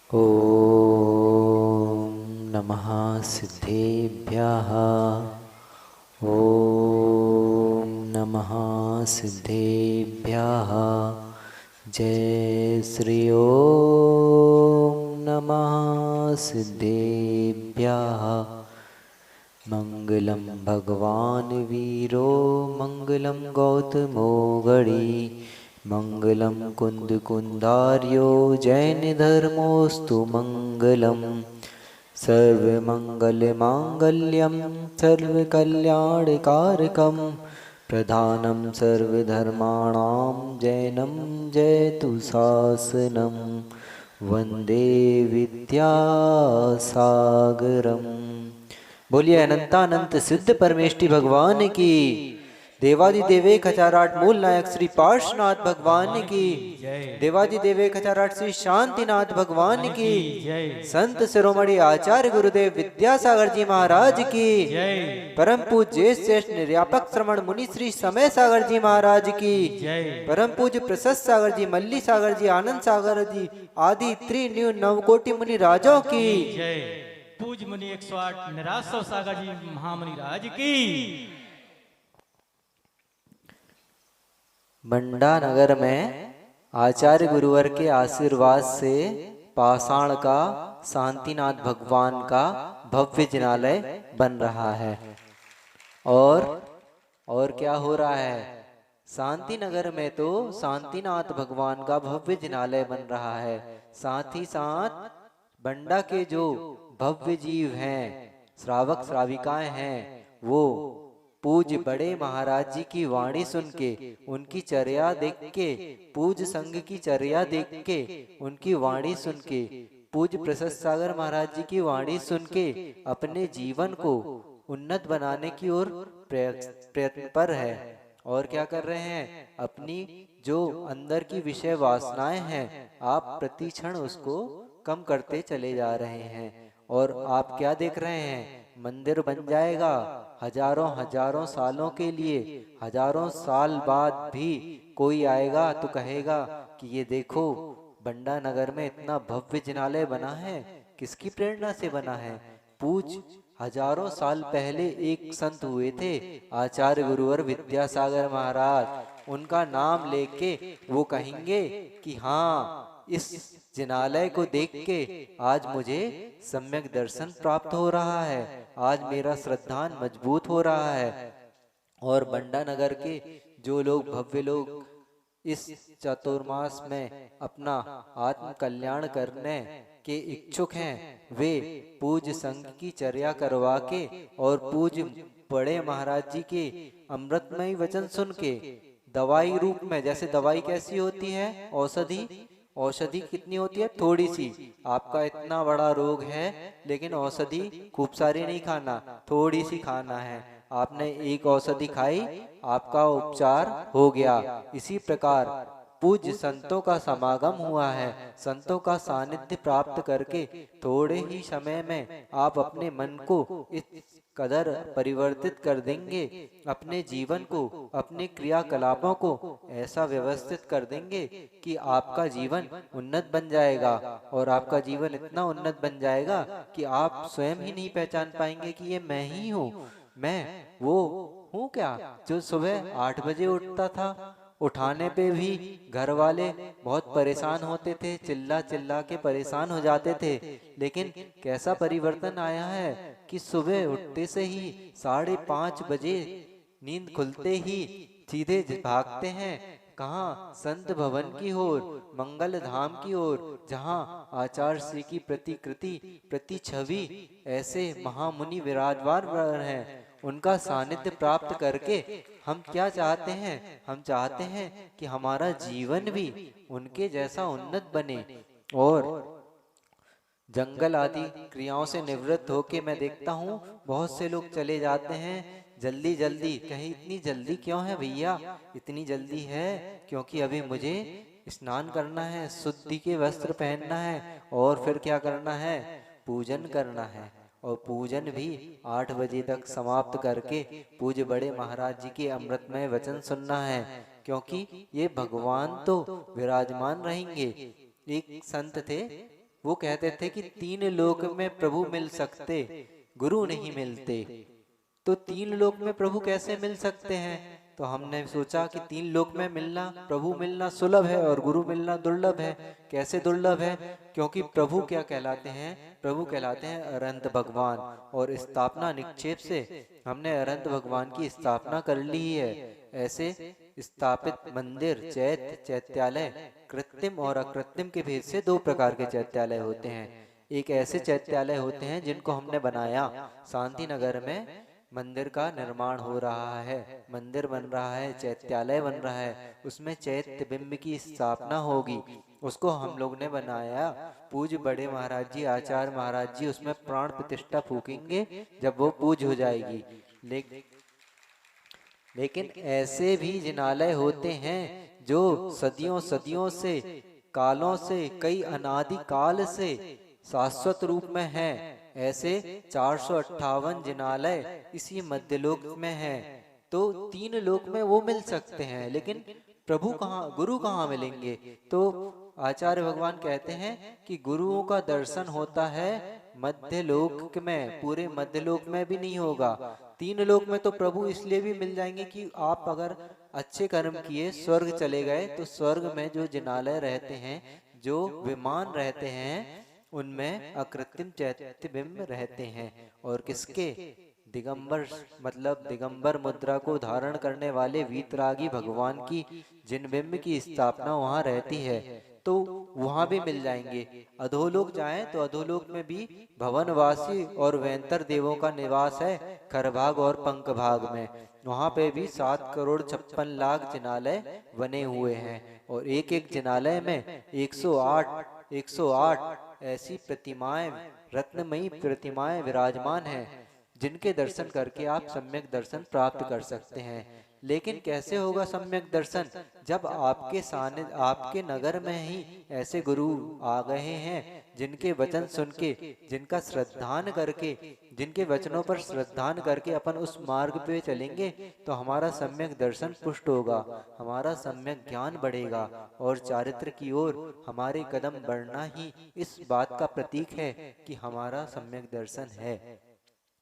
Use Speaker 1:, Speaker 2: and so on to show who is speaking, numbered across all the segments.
Speaker 1: ॐ नमः सिद्धेभ्यः। ॐ नमः सिद्धेभ्यः। जय श्री ॐ नमः सिद्धेभ्यः। मंगलम भगवान वीरो मंगलम गौतमो गणी मंगलम कुंद कुंदार्यो जैन धर्मोस्तु मंगलम सर्वमंगल मांगल्यम सर्वकल्याणकारकम प्रधानम सर्वधर्माणां जैनम जयतु शासनम वंदे विद्यासागरम। बोलिए अनंतानंत सिद्ध परमेष्टि भगवान की। देवादि देवे खचाराट मूल नायक श्री पार्श्वनाथ भगवान की। देवादि देवे खचाराट श्री शांतिनाथ भगवान की। संत शिरोमणि आचार्य गुरुदेव विद्यासागर जी महाराज की। परम पूज्य श्रेष्ठ निर्यापक श्रवण मुनि श्री समय सागर जी महाराज की। परम पूज्य प्रशस्त सागर जी, मल्ली सागर जी, आनंद सागर जी आदि त्रिन्यू नवकोटि मुनि राजों की।
Speaker 2: पूज मुनि 108 निराश्रव सागर जी महामुनि राज की।
Speaker 1: बंडा नगर में आचार्य गुरुवर के आशीर्वाद से पाषाण का शांतिनाथ भगवान का भव्य जिनालय बन रहा है। और क्या हो रहा है? शांति नगर में तो शांतिनाथ भगवान का भव्य जिनालय बन रहा है। साथ ही साथ बंडा के जो भव्य जीव हैं, श्रावक श्राविकाएं हैं, वो पूज्य बड़े महाराज जी की वाणी सुन के, उनकी चर्या देख के, पूज्य संघ की चर्या देख के, उनकी वाणी सुन के, पूज्य प्रशस्त सागर महाराज जी की वाणी सुन के अपने जीवन को उन्नत बनाने की ओर प्रयत्न पर है। और क्या कर रहे हैं? अपनी जो अंदर की विषय वासनाएं हैं, आप प्रतिक्षण उसको कम करते चले जा रहे हैं। और आप क्या देख रहे हैं? मंदिर बन जाएगा हजारों हजारों सालों के लिए। हजारों साल बाद भी कोई आएगा तो कहेगा कि ये देखो बंडा नगर में इतना भव्य जिनालय बना है, किसकी प्रेरणा से बना है? पूज हजारों साल पहले एक संत हुए थे, आचार्य गुरुवर विद्यासागर महाराज। उनका नाम लेके वो कहेंगे कि हाँ, इस जिनालय को देख के आज मुझे सम्यक दर्शन प्राप्त हो रहा है, आज मेरा श्रद्धान मजबूत हो रहा है। और बंडा नगर के जो लोग भव्य लोग इस चतुर्मास में अपना आत्म कल्याण करने के इच्छुक हैं, वे पूज्य संघ की चर्या करवा के और पूज्य बड़े महाराज जी के अमृतमय वचन सुन के दवाई रूप में, जैसे दवाई कैसी होती है, औषधि कितनी होती है? थोड़ी सी। आपका इतना बड़ा रोग है लेकिन औषधि खूब सारी नहीं खाना, थोड़ी सी खाना है। आपने एक औषधि खाई, आपका उपचार हो गया। इसी प्रकार पूज्य संतों का समागम हुआ है, संतों का सानिध्य प्राप्त करके थोड़े ही समय में आप अपने मन को इस कदर परिवर्तित कर देंगे, अपने जीवन को, अपने क्रियाकलापों को ऐसा व्यवस्थित कर देंगे कि आपका जीवन उन्नत बन जाएगा। और आपका जीवन इतना उन्नत बन जाएगा कि आप स्वयं ही नहीं पहचान पाएंगे कि ये मैं ही हूँ। मैं वो हूँ क्या जो सुबह 8 बजे उठता था, उठाने पे भी घर वाले बहुत परेशान होते थे, चिल्ला चिल्ला के परेशान हो जाते थे। लेकिन कैसा परिवर्तन आया है कि सुबह उठते से ही 5:30 बजे नींद खुलते ही सीधे भागते हैं कहाँ? संत भवन की ओर, मंगल धाम की ओर, जहाँ आचार्य श्री की प्रतिकृति, प्रति छवि ऐसे महामुनि विराजमान हैं। उनका सानिध्य प्राप्त करके हम क्या चाहते हैं? हम चाहते हैं कि हमारा जीवन भी उनके जैसा उन्नत बने। और जंगल आदि क्रियाओं से निवृत्त होके मैं देखता हूँ बहुत से लोग चले जाते हैं जल्दी जल्दी। कहीं इतनी जल्दी क्यों है भैया? इतनी जल्दी है क्योंकि अभी मुझे स्नान करना है, शुद्धि के वस्त्र पहनना है, और फिर क्या करना है? पूजन करना है। और पूजन भी 8 बजे तक समाप्त करके पूज्य बड़े महाराज जी के अमृतमय वचन सुनना है, क्योंकि ये भगवान तो विराजमान रहेंगे। एक संत थे, वो कहते थे कि तीन लोक में प्रभु मिल सकते, गुरु नहीं मिलते। तो तीन लोक में प्रभु कैसे मिल सकते हैं? तो हमने सोचा कि तीन लोक में मिलना, प्रभु मिलना सुलभ है और गुरु मिलना दुर्लभ है। कैसे दुर्लभ है? क्योंकि प्रभु क्या कहलाते हैं? प्रभु कहलाते हैं अनंत भगवान, और स्थापना निक्षेप से हमने अनंत भगवान की स्थापना कर ली है। ऐसे स्थापित मंदिर, चैत्य, चैत्यालय कृत्रिम और अकृत्रिम के भेद से दो प्रकार के चैत्यालय होते हैं। एक ऐसे चैत्यालय होते हैं जिनको हमने बनाया, शांति नगर में मंदिर का निर्माण हो रहा है, मंदिर बन रहा है, चैत्यालय बन रहा है, उसमें चैत्य बिंब की स्थापना होगी, उसको हम लोग ने बनाया। पूज्य बड़े महाराज जी, आचार्य महाराज जी उसमें प्राण प्रतिष्ठा फूकेंगे जब वो पूज हो जाएगी। लेकिन ऐसे भी जिनालय होते हैं जो सदियों सदियों से, कालों से, कई अनादि काल से शाश्वत रूप में है। ऐसे 458 जिनालय इसी मध्यलोक में है। तो तीन लोक में वो मिल सकते हैं, लेकिन प्रभु कहाँ, गुरु कहाँ मिलेंगे? तो आचार्य भगवान कहते हैं कि गुरुओं का दर्शन होता है मध्यलोक में, पूरे मध्यलोक में भी नहीं होगा। तीन लोक में तो प्रभु इसलिए भी मिल जाएंगे कि आप अगर अच्छे कर्म किए, स्वर्ग चले गए, तो स्वर्ग में जो जिनालय रहते हैं, जो विमान रहते हैं, उनमें अकृत्रिम चैत्य बिंब रहते हैं। और किसके? दिगंबर, मतलब दिगंबर मुद्रा को धारण करने वाले वीतरागी भगवान की जिन बिंब की स्थापना वहां रहती है, तो वहां भी मिल जाएंगे। अधोलोक जाएं तो अधोलोक में भी भवनवासी और वैंतर देवों का निवास है, खरभाग और पंख भाग में। वहां पे भी 7,56,00,000 जिनालय बने हुए हैं, और एक एक जिनालय में 108 ऐसी प्रतिमाएं, रत्नमयी प्रतिमाएं विराजमान हैं, जिनके दर्शन करके आप सम्यक दर्शन प्राप्त कर सकते हैं। लेकिन कैसे होगा सम्यक दर्शन? जब आपके सानिध्य, आपके नगर में ही ऐसे गुरु आ गए हैं जिनके वचन सुन के, जिनका श्रद्धान करके, जिनके वचनों पर श्रद्धान करके अपन उस मार्ग पे चलेंगे, तो हमारा सम्यक दर्शन पुष्ट होगा, हमारा सम्यक ज्ञान बढ़ेगा, और चारित्र की ओर हमारे कदम बढ़ना ही इस बात का प्रतीक है कि हमारा सम्यक दर्शन है।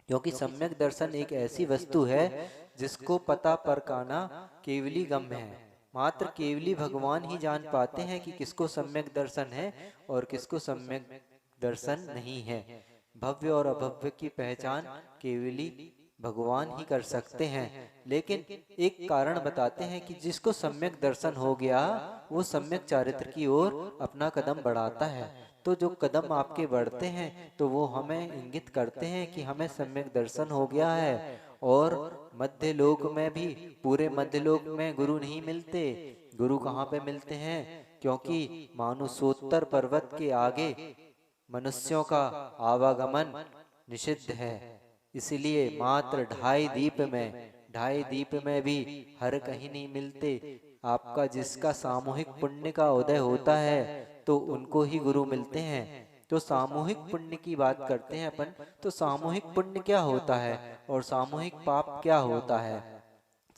Speaker 1: क्योंकि सम्यक दर्शन एक ऐसी वस्तु है जिसको पता परकाना केवली गम्य है। मात्र केवली भगवान ही जान पाते हैं कि किसको सम्यक दर्शन है और किसको सम्यक दर्शन नहीं है। भव्य और अभव्य की पहचान केवली भगवान ही कर सकते हैं। लेकिन एक कारण बताते हैं कि जिसको सम्यक दर्शन हो गया, वो सम्यक चारित्र की ओर अपना कदम बढ़ाता है। तो जो कदम आपके बढ़ते हैं, तो वो हमें इंगित करते हैं कि हमें सम्यक दर्शन हो गया है। और मध्यलोक में भी, पूरे मध्यलोक में गुरु नहीं मिलते। गुरु कहाँ पे मिलते हैं? क्योंकि मानुषोत्तर पर्वत के आगे मनुष्यों का आवागमन निषिद्ध है, इसलिए मात्र 2.5 दीप में भी हर कहीं नहीं मिलते। आपका जिसका सामूहिक पुण्य का उदय होता है, तो उनको ही गुरु मिलते हैं। तो सामूहिक पुण्य की बात करते हैं अपन, तो सामूहिक पुण्य क्या होता है और सामूहिक पाप क्या होता है?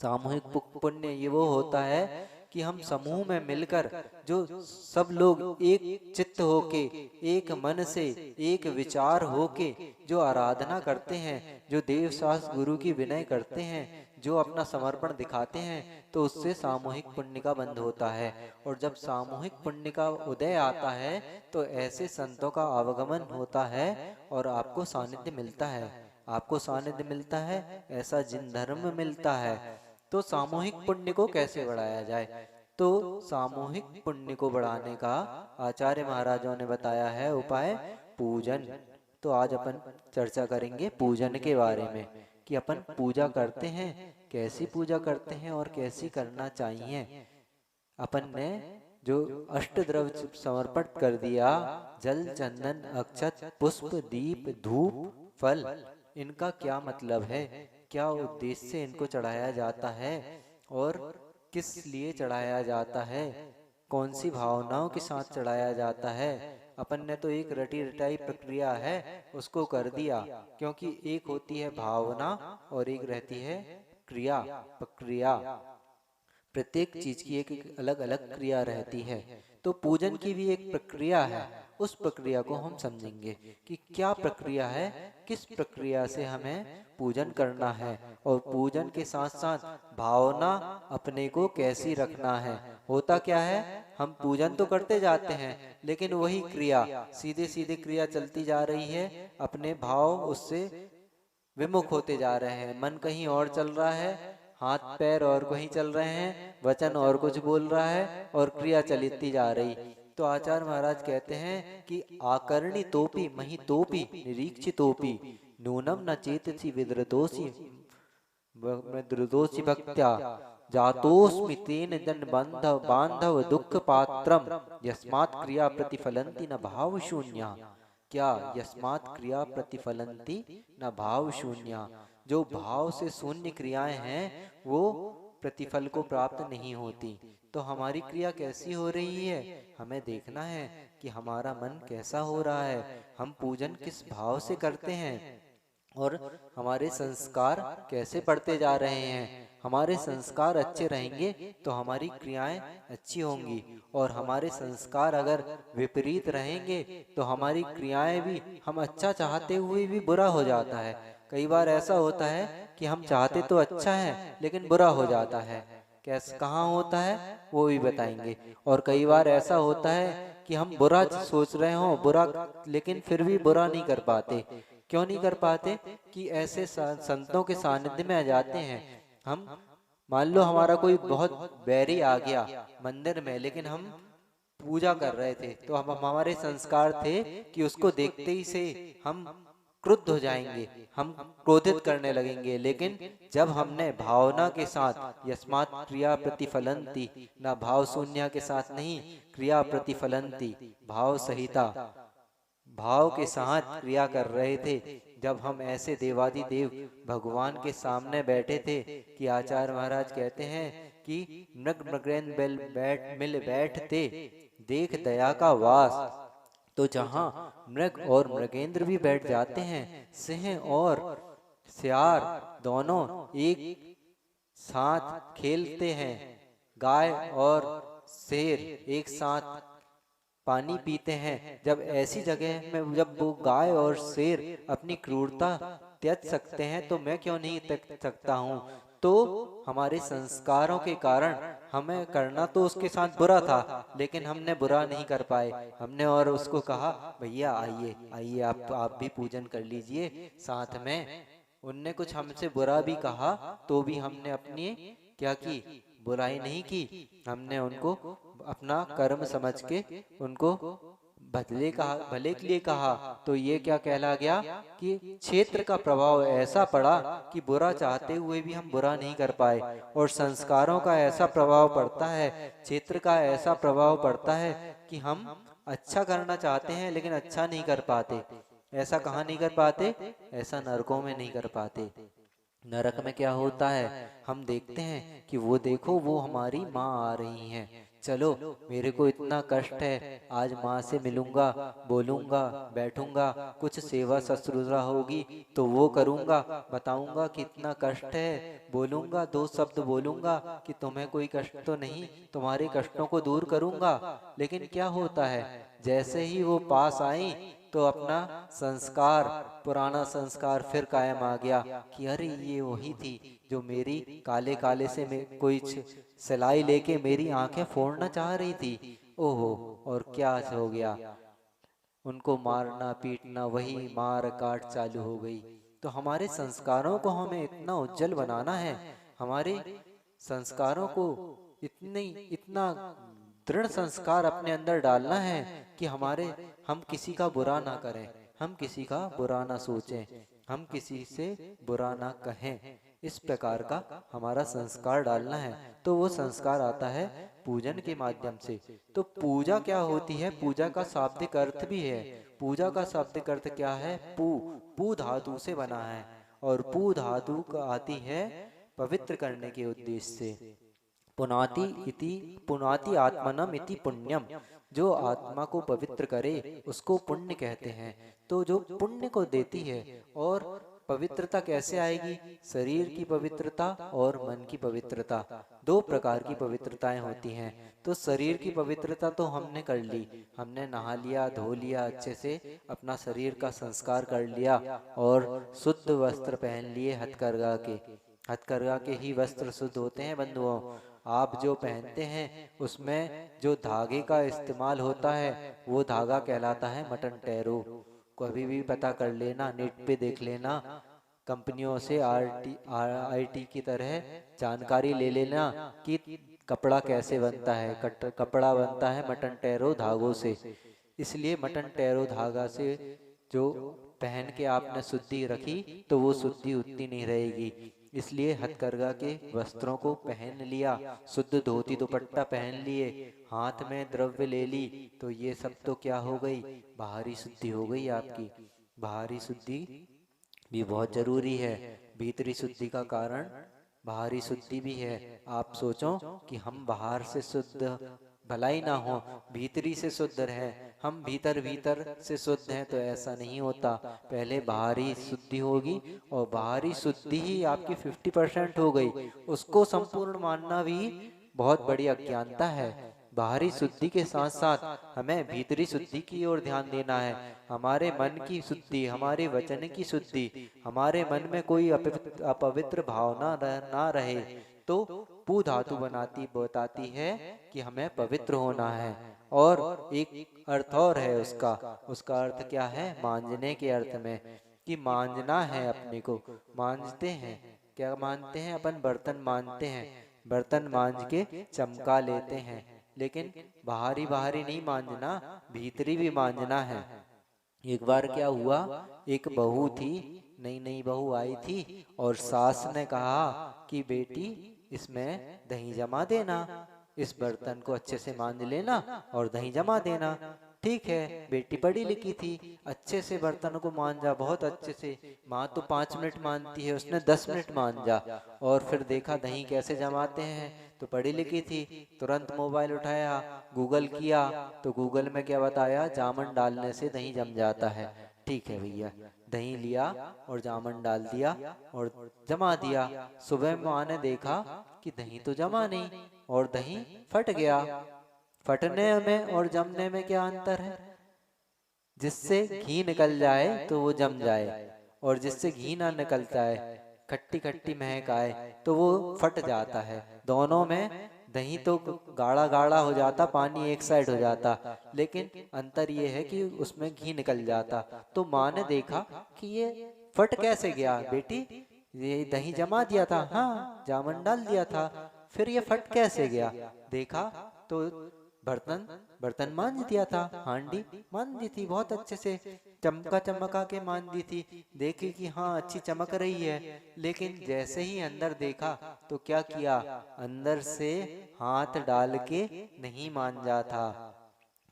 Speaker 1: सामूहिक पुण्य ये वो होता है कि हम समूह में मिलकर, जो सब लोग एक चित्त होके, एक मन से, एक विचार होके जो आराधना करते हैं, जो देव शास्त्र गुरु की विनय करते हैं, जो अपना समर्पण दिखाते हैं, तो उससे सामूहिक पुण्य का बंध होता है। और जब सामूहिक पुण्य का उदय आता है, तो ऐसे संतों का आवागमन होता है और आपको सानिध्य मिलता है। आपको सानिध्य मिलता है, ऐसा जिन धर्म मिलता है। तो सामूहिक पुण्य को कैसे बढ़ाया जाए? तो सामूहिक पुण्य को बढ़ाने का आचार्य महाराजों ने बताया है उपाय, पूजन। तो आज अपन चर्चा करेंगे पूजन के बारे में, कि अपन पूजा करते हैं, कैसी पूजा करते हैं और कैसी करना चाहिए। अपन ने जो अष्टद्रव्य समर्पित कर दिया, जल, चंदन, अक्षत, पुष्प, दीप, धूप, फल, इनका क्या मतलब है? क्या उद्देश्य से इनको चढ़ाया जाता है और किस लिए चढ़ाया जाता है? कौन सी भावनाओं के साथ चढ़ाया जाता है? अपन ने तो एक रटी रटाई प्रक्रिया है उसको कर दिया, क्योंकि एक होती है भावना और एक रहती है क्रिया, प्रक्रिया। प्रत्येक चीज की एक अलग अलग क्रिया रहती है। तो पूजन की भी एक प्रक्रिया है उस प्रक्रिया को हम समझेंगे कि क्या प्रक्रिया है, किस प्रक्रिया से हमें पूजन करना है, और पूजन के साथ साथ भावना अपने को कैसी रखना है। होता क्या है, हम पूजन तो करते जाते हैं लेकिन वही क्रिया, सीधे सीधे क्रिया चलती जा रही है, अपने भाव उससे विमुख होते जा रहे हैं, मन कहीं और चल रहा है, हाथ पैर और कहीं चल रहे हैं, वचन और कुछ बोल रहा है और क्रिया चलती जा रही। तो आचार्य महाराज कहते हैं कि आकर्णी तोपी मही तोपी निरीक्षि तोपी नूनम न चेतसी विद्रदोषी विद्रदोषी भक्त्या जातोस्मि तेन जन बांधव बांधव दुख पात्रम यस्मात् क्रिया प्रतिफलंति न भाव शून्या। क्या यस्मात् क्रिया प्रतिफलंती न भाव शून्य, जो भाव से शून्य क्रियाएं हैं वो प्रतिफल को प्राप्त नहीं होती। तो हमारी क्रिया कैसी हो रही है, हमें देखना है कि हमारा मन कैसा हो रहा है, हम पूजन किस भाव से करते हैं और हमारे संस्कार कैसे बढ़ते जा रहे हैं। हमारे संस्कार अच्छे रहेंगे तो हमारी क्रियाएं अच्छी होंगी, और हमारे संस्कार अगर विपरीत रहेंगे तो हमारी क्रियाएं भी, हम अच्छा चाहते हुए भी बुरा हो जाता है। कई बार ऐसा होता है कि हम चाहते तो अच्छा है लेकिन बुरा हो जाता है। कैसे, कहाँ होता है वो भी बताएंगे। और कई बार ऐसा होता है कि हम बुरा सोच रहे हो, बुरा, लेकिन फिर भी बुरा नहीं कर पाते। क्यों नहीं कर पाते कि ऐसे संतों के सानिध्य में आ जाते हैं हम। मान लो हमारा कोई बहुत बैरी आ गया मंदिर में, लेकिन हम पूजा कर रहे थे, तो हम, हमारे संस्कार थे कि उसको देखते ही से हम क्रुद्ध हो जाएंगे, हम क्रोधित करने लगेंगे। लेकिन जब हमने भावना के साथ यस्मात् क्रिया प्रतिफलंती ना भाव शून्य के साथ नहीं, क्रिया प्रतिफलंती भाव सहिता भाव के साथ क्रिया कर रहे थे, जब हम ऐसे देवादि देव भगवान के सामने बैठे थे कि आचार्य महाराज कहते हैं कि मृग मृगेंद्र मिल बैठते देख दया का वास। तो जहाँ मृग और मृगेंद्र भी बैठ जाते हैं, सिंह और सियार दोनों एक साथ खेलते हैं, गाय और शेर एक साथ पानी पीते हैं, जब ऐसी जगह में जब वो गाय और शेर अपनी क्रूरता त्याग सकते हैं तो मैं क्यों नहीं त्याग सकता हूँ। तो हमारे संस्कारों के कारण हमें करना तो उसके साथ बुरा था, लेकिन हमने बुरा नहीं कर पाए। हमने और उसको कहा भैया आइए आइए आप भी पूजन कर लीजिए साथ में। उनने कुछ हमसे बुरा भी कहा तो भी हमने अपनी क्या की, बुराई नहीं की। हमने उनको अपना कर्म समझ के उनको भले के लिए कहा। तो ये क्या कहला गया कि क्षेत्र का प्रभाव ऐसा पड़ा कि बुरा चाहते हुए भी हम बुरा नहीं कर पाए, और संस्कारों का ऐसा प्रभाव पड़ता है, क्षेत्र का ऐसा प्रभाव पड़ता है कि हम अच्छा करना चाहते हैं लेकिन अच्छा नहीं कर पाते। ऐसा कहाँ नहीं कर पाते, ऐसा नरकों में नहीं कर पाते। नरक में क्या होता है, हम देखते हैं कि वो देखो वो हमारी माँ आ रही हैं, चलो मेरे को इतना कष्ट है, आज माँ से मिलूंगा, बोलूंगा, बैठूंगा, कुछ सेवा ससुरा होगी तो वो करूंगा, बताऊंगा कि इतना कष्ट है, बोलूंगा, दो शब्द बोलूंगा कि तुम्हें कोई कष्ट तो नहीं, तुम्हारे कष्टों को दूर करूंगा। लेकिन क्या होता है, जैसे ही वो पास आई तो अपना संस्कार, पुराना संस्कार फिर कायम आ गया कि अरे ये वही थी जो मेरी काले काले से कोई सिलाई लेके मेरी आंखें फोड़ना चाह रही थी। ओहो, और क्या हो गया, उनको मारना पीटना, वही मार काट चालू हो गई। तो हमारे संस्कारों को हमें इतना उज्जवल बनाना है, हमारे संस्कारों को इतना दृढ़ संस्कार अपने अंदर डालना है कि हम किसी का बुरा ना करें, हम किसी का बुरा ना सोचें, हम किसी से बुरा ना कहें। इस प्रकार का हमारा संस्कार डालना है। तो वो संस्कार आता है पूजन के माध्यम से। तो पूजा क्या होती है, पूजा का शाब्दिक अर्थ भी है। पूजा का शाब्दिक अर्थ क्या है, पू धातु से बना है, और पू धातु का आती है पवित्र करने के उद्देश्य से। पुनाति आत्मनम इति पुण्यम, जो आत्मा को पवित्र करे उसको पुण्य कहते हैं। तो जो पुण्य को देती है और पवित्रता कैसे आएगी? शरीर की पवित्रता और मन की पवित्रता, दो प्रकार की पवित्रताएं होती हैं। तो शरीर की पवित्रता तो हमने कर ली, हमने नहा लिया, धो लिया, अच्छे से अपना शरीर का संस्कार कर लिया और शुद्ध वस्त्र पहन लिए हथकरघा के। हथकरघा के ही वस्त्र शुद्ध होते हैं बंधुओं। आप जो पहनते हैं उसमें जो धागे का इस्तेमाल होता है वो धागा कहलाता है मटन टैरो। कभी भी पता कर लेना, नेट पे देख लेना, कंपनियों से आईटी की तरह जानकारी ले लेना कि कपड़ा कैसे बनता है। कपड़ा बनता है मटन टैरो धागों से। इसलिए मटन टैरो धागा से जो पहन के आपने शुद्धि रखी तो वो शुद्धि उतनी नहीं रहेगी। इसलिए हथकरघा के वस्त्रों को पहन लिया, शुद्ध धोती दुपट्टा पहन लिए, हाथ में द्रव्य ले ली, तो ये सब तो क्या हो गई? बाहरी शुद्धि हो गई आपकी। बाहरी शुद्धि भी बहुत जरूरी है। भीतरी शुद्धि का कारण बाहरी शुद्धि भी है। आप सोचो कि हम बाहर से शुद्ध भला ही ना हो, भीतरी से शुद्ध रहे। हम भीतर भीतर से शुद्ध हैं तो ऐसा नहीं होता। पहले बाहरी शुद्धि होगी और बाहरी शुद्धि ही आपकी 50% हो गई, उसको संपूर्ण मानना भी बहुत बड़ी अज्ञानता है। बाहरी शुद्धि के साथ साथ हमें भीतरी शुद्धि की ओर ध्यान देना है। हमारे मन की शुद्धि, हमारे वचन की शुद्धि, हमारे मन में कोई अपवित्र भावना ना रहे। तो पू धातु बताती है कि हमें पवित्र होना है। और एक अर्थ और है उसका। उसका अर्थ क्या है? मांजने के अर्थ में, कि मांजना है अपने को। मांजते हैं, क्या मानते हैं अपन? बर्तन मांजते हैं। बर्तन मांज के चमका लेते हैं, लेकिन बाहरी बाहरी नहीं मांजना, भीतरी भी मांजना है। एक बार क्या हुआ, एक बहू थी, नई नई बहू आई थी और सास ने कहा कि बेटी इसमें दही जमा देना, इस बर्तन को अच्छे से मांज लेना और दही जमा देना। ठीक है, बेटी पढ़ी लिखी थी, अच्छे से बर्तन को मांजा, बहुत अच्छे से। माँ तो 5 मिनट मांजती है, उसने 10 मिनट मांजा और फिर देखा दही कैसे जमाते हैं। तो पढ़ी लिखी थी, तुरंत मोबाइल उठाया, गूगल किया, तो गूगल में क्या बताया? जामन डालने से दही जम जाता है। ठीक है भैया, दही लिया और जामन डाल दिया और जमा दिया। सुबह माँ ने देखा कि दही तो जमा नहीं और दही फट गया। फटने में और जमने में क्या अंतर है? जिससे घी निकल जाए तो वो जम जाए, और जिससे घी ना निकल जाए, खट्टी खट्टी महक आए, तो वो फट जाता है। दोनों में दही तो गाढ़ा गाढ़ा हो जाता, पानी एक साइड हो जाता, लेकिन अंतर ये है कि उसमें घी निकल जाता। तो माँ ने देखा कि ये फट कैसे गया? बेटी ये दही जमा दिया था, हाँ जामन डाल दिया था, फिर ये फट कैसे गया? देखा तो बर्तन बर्तन मांज दिया था, हांडी मांज दी थी बहुत अच्छे से, चमका के मांज दी थी। देखी कि हाँ अच्छी चमक रही है, लेकिन जैसे ही अंदर देखा तो क्या किया? अंदर से हाथ डाल के नहीं मांजा था,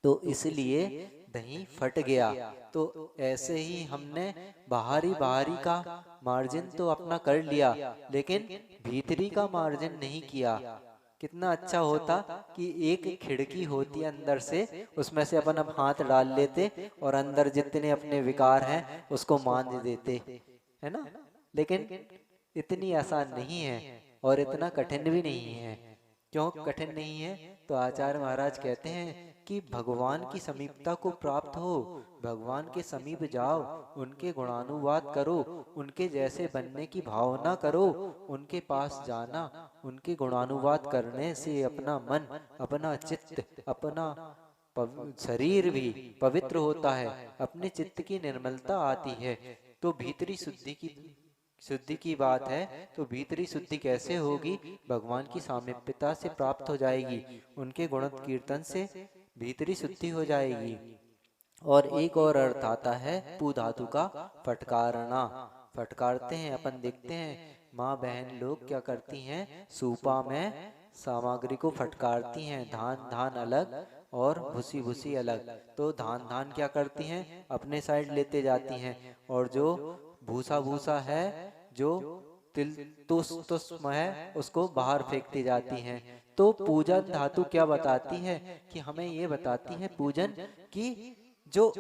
Speaker 1: तो इसलिए दही फट गया। तो ऐसे ही हमने बाहरी बाहरी का मार्जिन तो अपना कर लिया, लेकिन भीतरी का मार्जिन नहीं किया। कितना अच्छा होता कि एक खिड़की होती है अंदर से, उसमें से अपन अब हाथ डाल लेते और अंदर जितने अपने विकार हैं उसको मांज देते, है ना? लेकिन इतनी आसान नहीं है और इतना कठिन भी नहीं है। क्यों कठिन नहीं है? तो आचार्य महाराज कहते हैं कि भगवान की समीपता को प्राप्त हो, भगवान के समीप जाओ, उनके गुणानुवाद करो, उनके जैसे बनने की भावना करो, उनके पास जाना, उनके गुणानुवाद करने से अपना मन, अपना चित्त, अपना शरीर भी पवित्र होता है, अपने चित्त की निर्मलता आती है। तो भीतरी शुद्धि की बात है, तो भीतरी शुद्धि कैसे होगी? भगवान की सामीप्यता से प्राप्त हो जाएगी, उनके गुण कीर्तन से भीतरी शुद्धि हो जाएगी। और एक और अर्थ आता है पू धातु का, फटकारना। फटकारते हैं अपन, देखते हैं माँ बहन लोग क्या करती हैं, सूपा में सामग्री को फटकारती हैं। धान धान अलग और भूसी भूसी अलग। तो धान धान क्या करती हैं? अपने साइड लेते जाती हैं, और जो भूसा भूसा है, जो तिल तुस तुस्म है, उसको बाहर फेंकती जाती हैं। तो पूजन धातु क्या बताती है? कि हमें ये बताती है पूजन की जो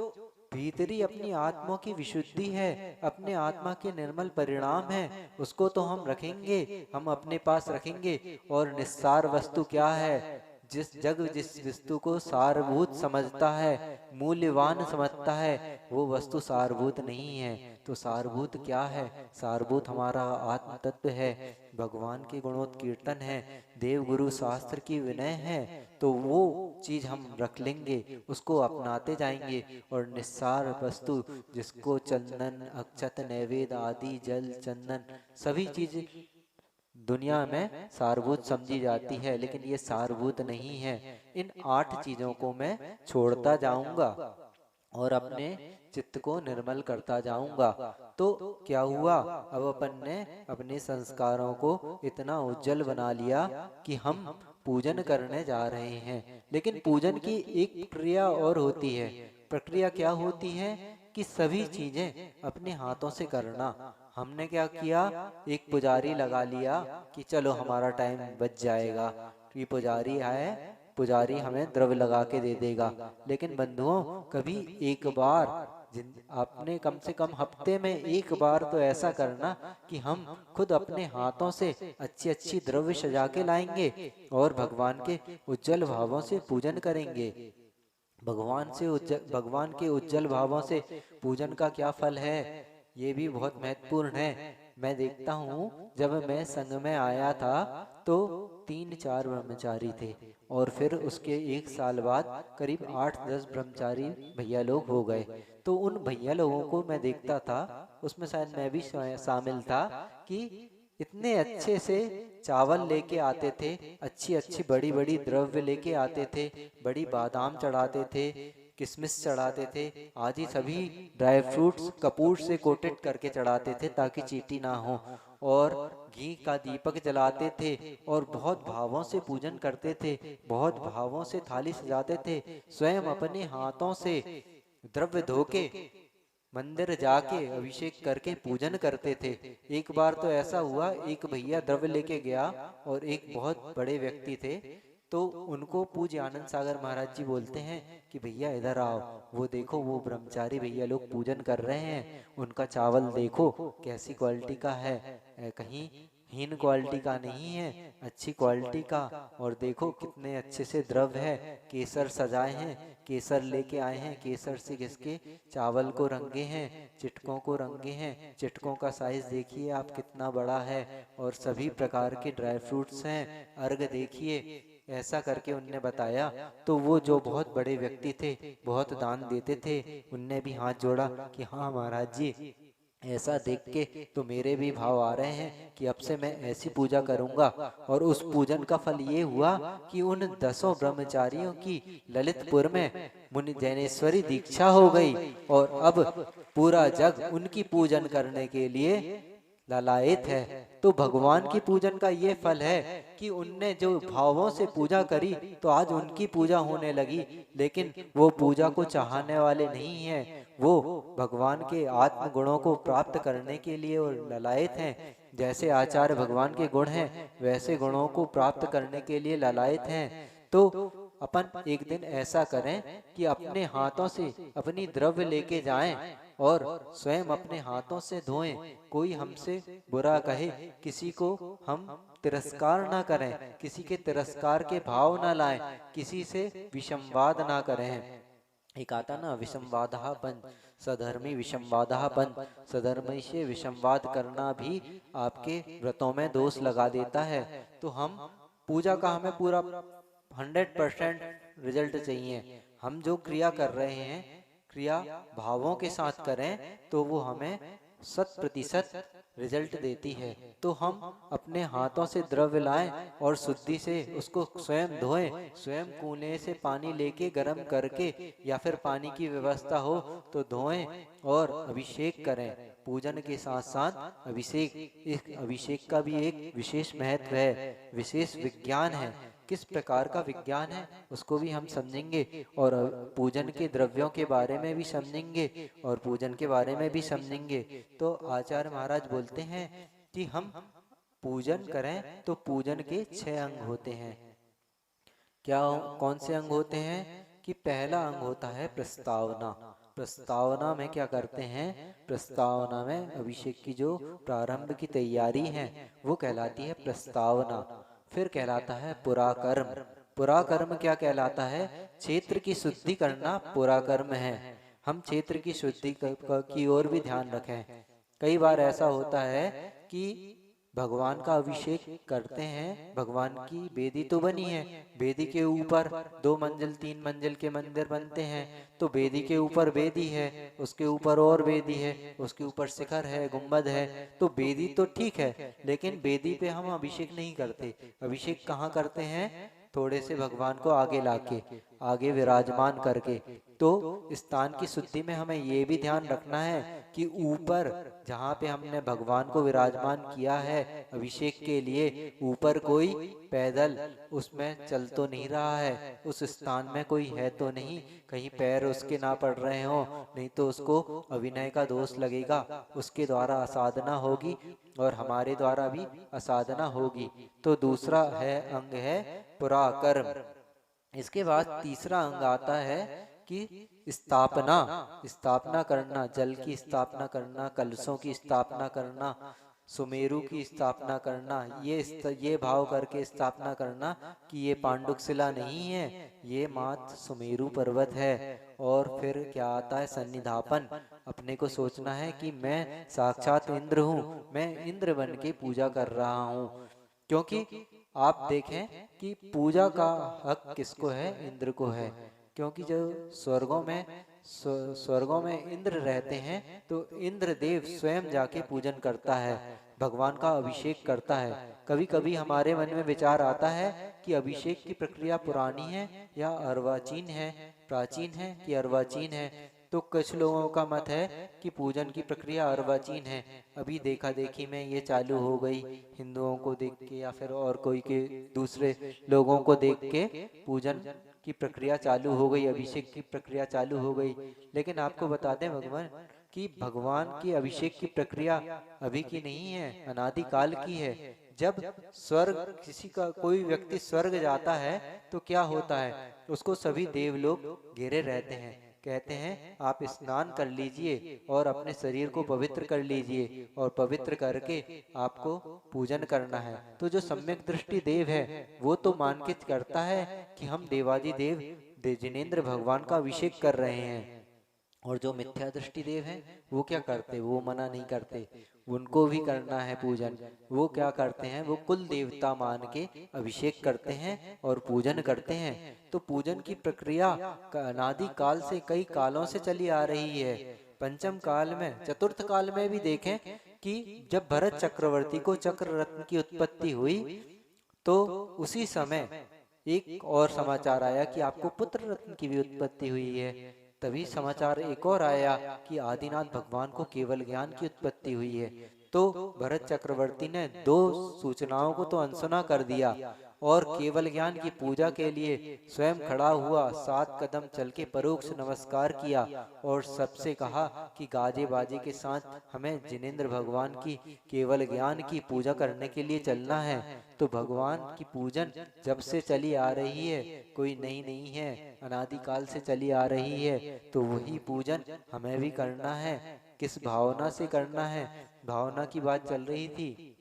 Speaker 1: भीतरी अपनी आत्मा की विशुद्धि है, अपने आत्मा के निर्मल परिणाम है, उसको तो हम रखेंगे, हम अपने पास रखेंगे। और निस्सार वस्तु क्या है? जिस वस्तु को सारभूत समझता है, मूल्यवान समझता है, वो वस्तु सारभूत नहीं है। तो सारभूत क्या है? सारभूत हमारा आत्म तत्व है, भगवान के गुणोत्कीर्तन है, देव गुरु शास्त्र की विनय है। तो वो चीज हम रख लेंगे, उसको अपनाते जाएंगे। और निस्सार वस्तु जिसको चंदन अक्षत नैवेद्य आदि जल चंदन सभी चीज दुनिया में सारभूत समझी जाती है, लेकिन ये सारभूत नहीं है। इन 8 चीजों को मैं छोड़ता जाऊंगा और अपने चित्त को निर्मल करता जाऊंगा। तो क्या हुआ? अब अपन ने अपने संस्कारों को इतना उज्जवल बना लिया कि हम पूजन करने जा रहे हैं। लेकिन पूजन की एक प्रक्रिया और होती है। प्रक्रिया क्या होती है? कि सभी चीजें अपने हाथों से करना। हमने क्या किया? एक पुजारी लगा लिया कि चलो हमारा टाइम बच जाएगा, कि पुजारी आए, पुजारी हमें द्रव्य लगा के दे देगा। लेकिन बंधुओं, कभी एक बार आपने कम से कम हफ्ते में एक बार तो ऐसा करना कि हम खुद अपने हाथों से अच्छी अच्छी द्रव्य सजा के लाएंगे और भगवान के उज्जवल भावों से पूजन करेंगे। भगवान के उज्जवल भावों से पूजन का क्या फल है, ये भी बहुत महत्वपूर्ण है। मैं देखता हूँ, जब मैं संघ में आया था तो 3-4 ब्रह्मचारी थे, और फिर उसके 1 साल बाद करीब 8-10 ब्रह्मचारी भैया लोग हो गए। तो उन भैया लोगों को मैं देखता था, उसमें शायद मैं भी शामिल था, कि इतने अच्छे से चावल लेके आते थे, अच्छी अच्छी बड़ी बड़ी द्रव्य लेके आते थे, बड़ी बादाम चढ़ाते थे, किशमिश चढ़ाते थे, आदि सभी ड्राई फ्रूट्स कपूर से कोटेड करके चढ़ाते थे ताकि चींटी ना हो। और घी का दीपक जलाते थे और बहुत भावों से पूजन करते थे, बहुत भावों से थाली सजाते थे, स्वयं अपने हाथों से द्रव्य धोके मंदिर जाके अभिषेक करके पूजन करते थे। एक बार तो ऐसा हुआ, एक भैया द्रव्य लेके गया और एक बहुत बड़े व्यक्ति थे, तो उनको पूज्य आनंद सागर महाराज जी बोलते हैं कि भैया इधर आओ, वो देखो वो ब्रह्मचारी भैया लोग पूजन कर रहे हैं, उनका चावल देखो कैसी क्वालिटी का है, कहीं हीन क्वालिटी का नहीं है, अच्छी क्वालिटी का। और देखो कितने अच्छे से द्रव्य है, केसर सजाए हैं, केसर लेके आए हैं, केसर से घिसके चावल को रंगे हैं, चिटकों को रंगे हैं, चिटकों का साइज देखिए आप कितना बड़ा है, और सभी प्रकार के ड्राई फ्रूट्स हैं, अर्घ देखिए। ऐसा करके उनने बताया। तो वो जो बहुत बड़े व्यक्ति थे, बहुत दान देते थे, उनने भी हाथ जोड़ा कि हाँ महाराज जी, ऐसा देख के तो मेरे भी भाव आ रहे हैं कि अब से मैं ऐसी पूजा करूंगा। और उस पूजन का फल ये हुआ कि उन 10 ब्रह्मचारियों की ललितपुर में मुनि जैनेश्वरी दीक्षा हो गई, और अब पूरा जग उनकी पूजन करने के लिए ललायत है। तो भगवान की पूजन का ये फल है कि उनने जो भावों से पूजा करी, तो आज उनकी पूजा होने लगी। लेकिन वो पूजा को चाहने वाले नहीं हैं, वो भगवान के आत्म गुणों को प्राप्त करने के लिए और ललायत हैं। जैसे आचार्य भगवान के गुण हैं, वैसे गुणों को प्राप्त करने के लिए ललायत हैं। तो अपन एक दिन ऐसा करें कि अपने हाथों से अपनी द्रव्य लेके जाएं और स्वयं अपने हाथों से धोएं। कोई हमसे बुरा कहे, किसी को हम तिरस्कार ना करें, किसी के तिरस्कार के भाव ना लाएं, किसी से विषमवाद ना करें। एक आता ना, विषमवादः पंच सधर्मी विषमवादः पंच, सधर्मी से विषमवाद करना भी आपके व्रतों में दोष लगा देता है। तो हम पूजा का हमें पूरा 100% रिजल्ट चाहिए। हम जो क्रिया कर रहे हैं, क्रिया भावों के साथ करें तो वो हमें 100% रिजल्ट देती है। तो हम अपने हाथों से द्रव्य लाएं और शुद्धि से उसको स्वयं धोएं, स्वयं कुएं से पानी लेके गर्म करके, या फिर पानी की व्यवस्था हो तो धोएं और अभिषेक करें। पूजन के साथ साथ अभिषेक, इस अभिषेक का भी एक विशेष महत्व है, विशेष विज्ञान है। किस प्रकार का विज्ञान है उसको भी हम समझेंगे, और पूजन के द्रव्यों के बारे में भी समझेंगे, और पूजन के बारे में भी समझेंगे। तो आचार्य महाराज बोलते हैं कि हम पूजन करें तो पूजन के 6 अंग होते हैं। क्या कौन से अंग होते हैं? कि पहला अंग होता है प्रस्तावना। प्रस्तावना में क्या करते हैं, प्रस्तावना में अभिषेक की जो प्रारंभ की तैयारी है वो कहलाती है प्रस्तावना। फिर कहलाता है पुराकर्म। पुराकर्म क्या कहलाता है, क्षेत्र की शुद्धि करना पुराकर्म है। हम क्षेत्र की शुद्धि की ओर भी ध्यान रखें। कई बार ऐसा होता है कि भगवान का अभिषेक करते हैं, भगवान की वेदी तो बनी है, वेदी के ऊपर 2 मंजिल 3 मंजिल के मंदिर बनते हैं, तो वेदी के ऊपर वेदी है, उसके ऊपर और वेदी है, उसके ऊपर शिखर है, गुंबद है, तो वेदी तो ठीक है, लेकिन वेदी पे हम अभिषेक नहीं करते। अभिषेक कहाँ करते हैं, थोड़े से भगवान को आगे लाके, आगे विराजमान करके। तो स्थान की शुद्धि में हमें ये भी ध्यान रखना है कि ऊपर जहाँ पे हमने भगवान को विराजमान किया है अभिषेक के लिए, ऊपर कोई पैदल उसमें चल तो नहीं रहा है, उस स्थान में कोई है तो नहीं, कहीं पैर उसके ना पड़ रहे हो, नहीं तो उसको अभिनय का दोष लगेगा, उसके द्वारा असाधना होगी और हमारे द्वारा भी असाधना होगी। तो दूसरा है अंग है पुराकर्म। इसके बाद तीसरा अंग आता है कि स्थापना। स्थापना करना, जल की स्थापना करना, कलशों की स्थापना करना, सुमेरु की स्थापना करना, ये भाव करके स्थापना करना कि ये पांडुक शिला नहीं है, ये मात सुमेरु पर्वत है। और फिर क्या आता है, सन्निधापन। अपने को सोचना है कि मैं साक्षात इंद्र हूँ, मैं इंद्र बन के पूजा कर रहा हूँ। क्योंकि आप देखें कि पूजा का हक किसको है, इंद्र को है। क्योंकि जो स्वर्गों में इंद्र रहते हैं, तो इंद्र देव स्वयं जाके पूजन करता है, भगवान का अभिषेक करता है। कभी कभी हमारे मन में विचार आता है कि अभिषेक की प्रक्रिया पुरानी है या अर्वाचीन है, प्राचीन है कि अर्वाचीन है। तो कुछ लोगों का मत है कि पूजन की प्रक्रिया अर्वाचीन है, अभी देखा देखी में ये चालू हो गई, हिंदुओं को देख के या फिर और कोई के दूसरे लोगों को देख के पूजन की प्रक्रिया चालू हो गई, अभिषेक की प्रक्रिया चालू हो गई। लेकिन आपको बता दें भगवान कि भगवान की अभिषेक की प्रक्रिया अभी की नहीं है, अनादि काल की है। जब स्वर्ग किसी का कोई व्यक्ति स्वर्ग जाता है तो क्या होता है, उसको सभी देवलोग घेरे रहते हैं, कहते हैं आप स्नान कर लीजिए और अपने शरीर को पवित्र कर लीजिए, और पवित्र करके आपको पूजन करना है। तो जो सम्यक दृष्टि देव है वो तो मान के करता है कि हम देवादि देव जिनेंद्र भगवान का अभिषेक कर रहे हैं। और जो मिथ्या दृष्टि देव हैं वो क्या करते, वो मना नहीं करते, उनको भी करना है पूजन। वो क्या करते हैं, वो कुल देवता मान के अभिषेक करते हैं और पूजन करते हैं। तो पूजन की प्रक्रिया अनादि काल से, कई कालों से चली आ रही है। पंचम काल में, चतुर्थ काल में भी देखें कि जब भरत चक्रवर्ती को चक्र रत्न की उत्पत्ति हुई, तो उसी समय एक और समाचार आया कि आपको पुत्र रत्न की भी उत्पत्ति हुई है। तभी समाचार एक और आया कि आदिनाथ भगवान को केवल ज्ञान की उत्पत्ति हुई है। तो भरत चक्रवर्ती ने 2 सूचनाओं को तो अनसुना कर दिया और केवल ज्ञान की पूजा के लिए स्वयं खड़ा हुआ, 7 कदम चल के परोक्ष नमस्कार किया और सबसे कहा कि गाजे बाजे के साथ हमें जिनेंद्र भगवान की केवल ज्ञान की पूजा करने के लिए चलना है। तो भगवान की पूजन जब से चली आ रही है, कोई नई नहीं है, अनादिकाल से चली आ रही है। तो वही पूजन हमें भी करना है। किस भावना से करना है, भावना की बात चल रही थी।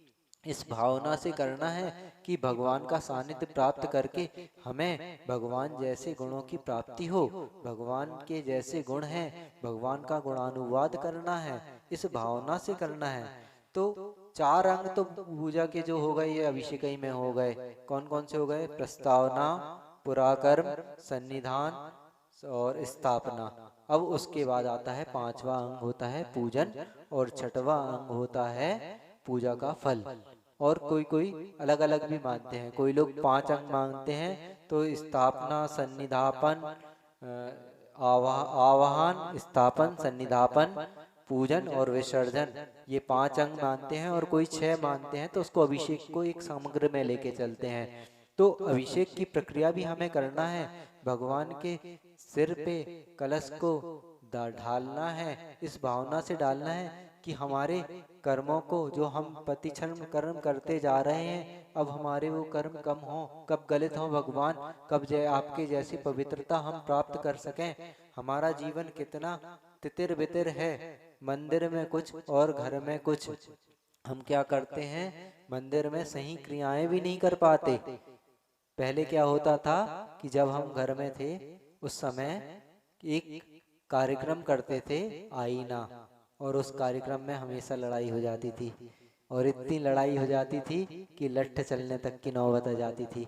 Speaker 1: इस भावना से करना है कि भगवान का सानिध्य प्राप्त करके हमें भगवान जैसे गुणों की प्राप्ति हो, भगवान के जैसे गुण हैं, भगवान का गुणानुवाद करना है, इस भावना से करना है। तो 4 अंग तो पूजा के जो हो गए, ये अभिषेक ही में हो गए। कौन कौन से हो गए, प्रस्तावना, पुराकर्म, सन्निधान और स्थापना। अब उसके बाद आता है 5वां अंग होता है पूजन, और 6वां अंग होता है पूजा का फल। और कोई कोई अलग अलग भी मानते हैं, कोई लोग 5 अंग मानते हैं। तो स्थापना, सन्निधापन, आवाहन, स्थापन, सन्निधापन, पूजन और विसर्जन, ये 5 अंग मानते हैं। और कोई 6 मानते हैं, तो उसको अभिषेक को एक समग्र में लेके चलते हैं। तो अभिषेक की प्रक्रिया भी हमें करना है, भगवान के सिर पे कलश को ढालना है, इस भावना से डालना है कि हमारे कर्मों को, जो हम प्रतिक्षण कर्म करते जा रहे हैं, अब हमारे वो कर्म कम हो, कब गलित हो भगवान, कब आपके जैसी पवित्रता हम प्राप्त कर सकें। हमारा जीवन कितना तितिर बितिर है, मंदिर में कुछ और घर में कुछ। हम क्या करते हैं, मंदिर में सही क्रियाएं भी नहीं कर पाते। पहले क्या होता था कि जब हम घर में थे उस समय एक कार्यक्रम करते थे आईना, और उस कार्यक्रम में हमेशा लड़ाई हो जाती थी, और इतनी लड़ाई हो जाती थी कि लट्ठ चलने तक की नौबत आ जाती थी।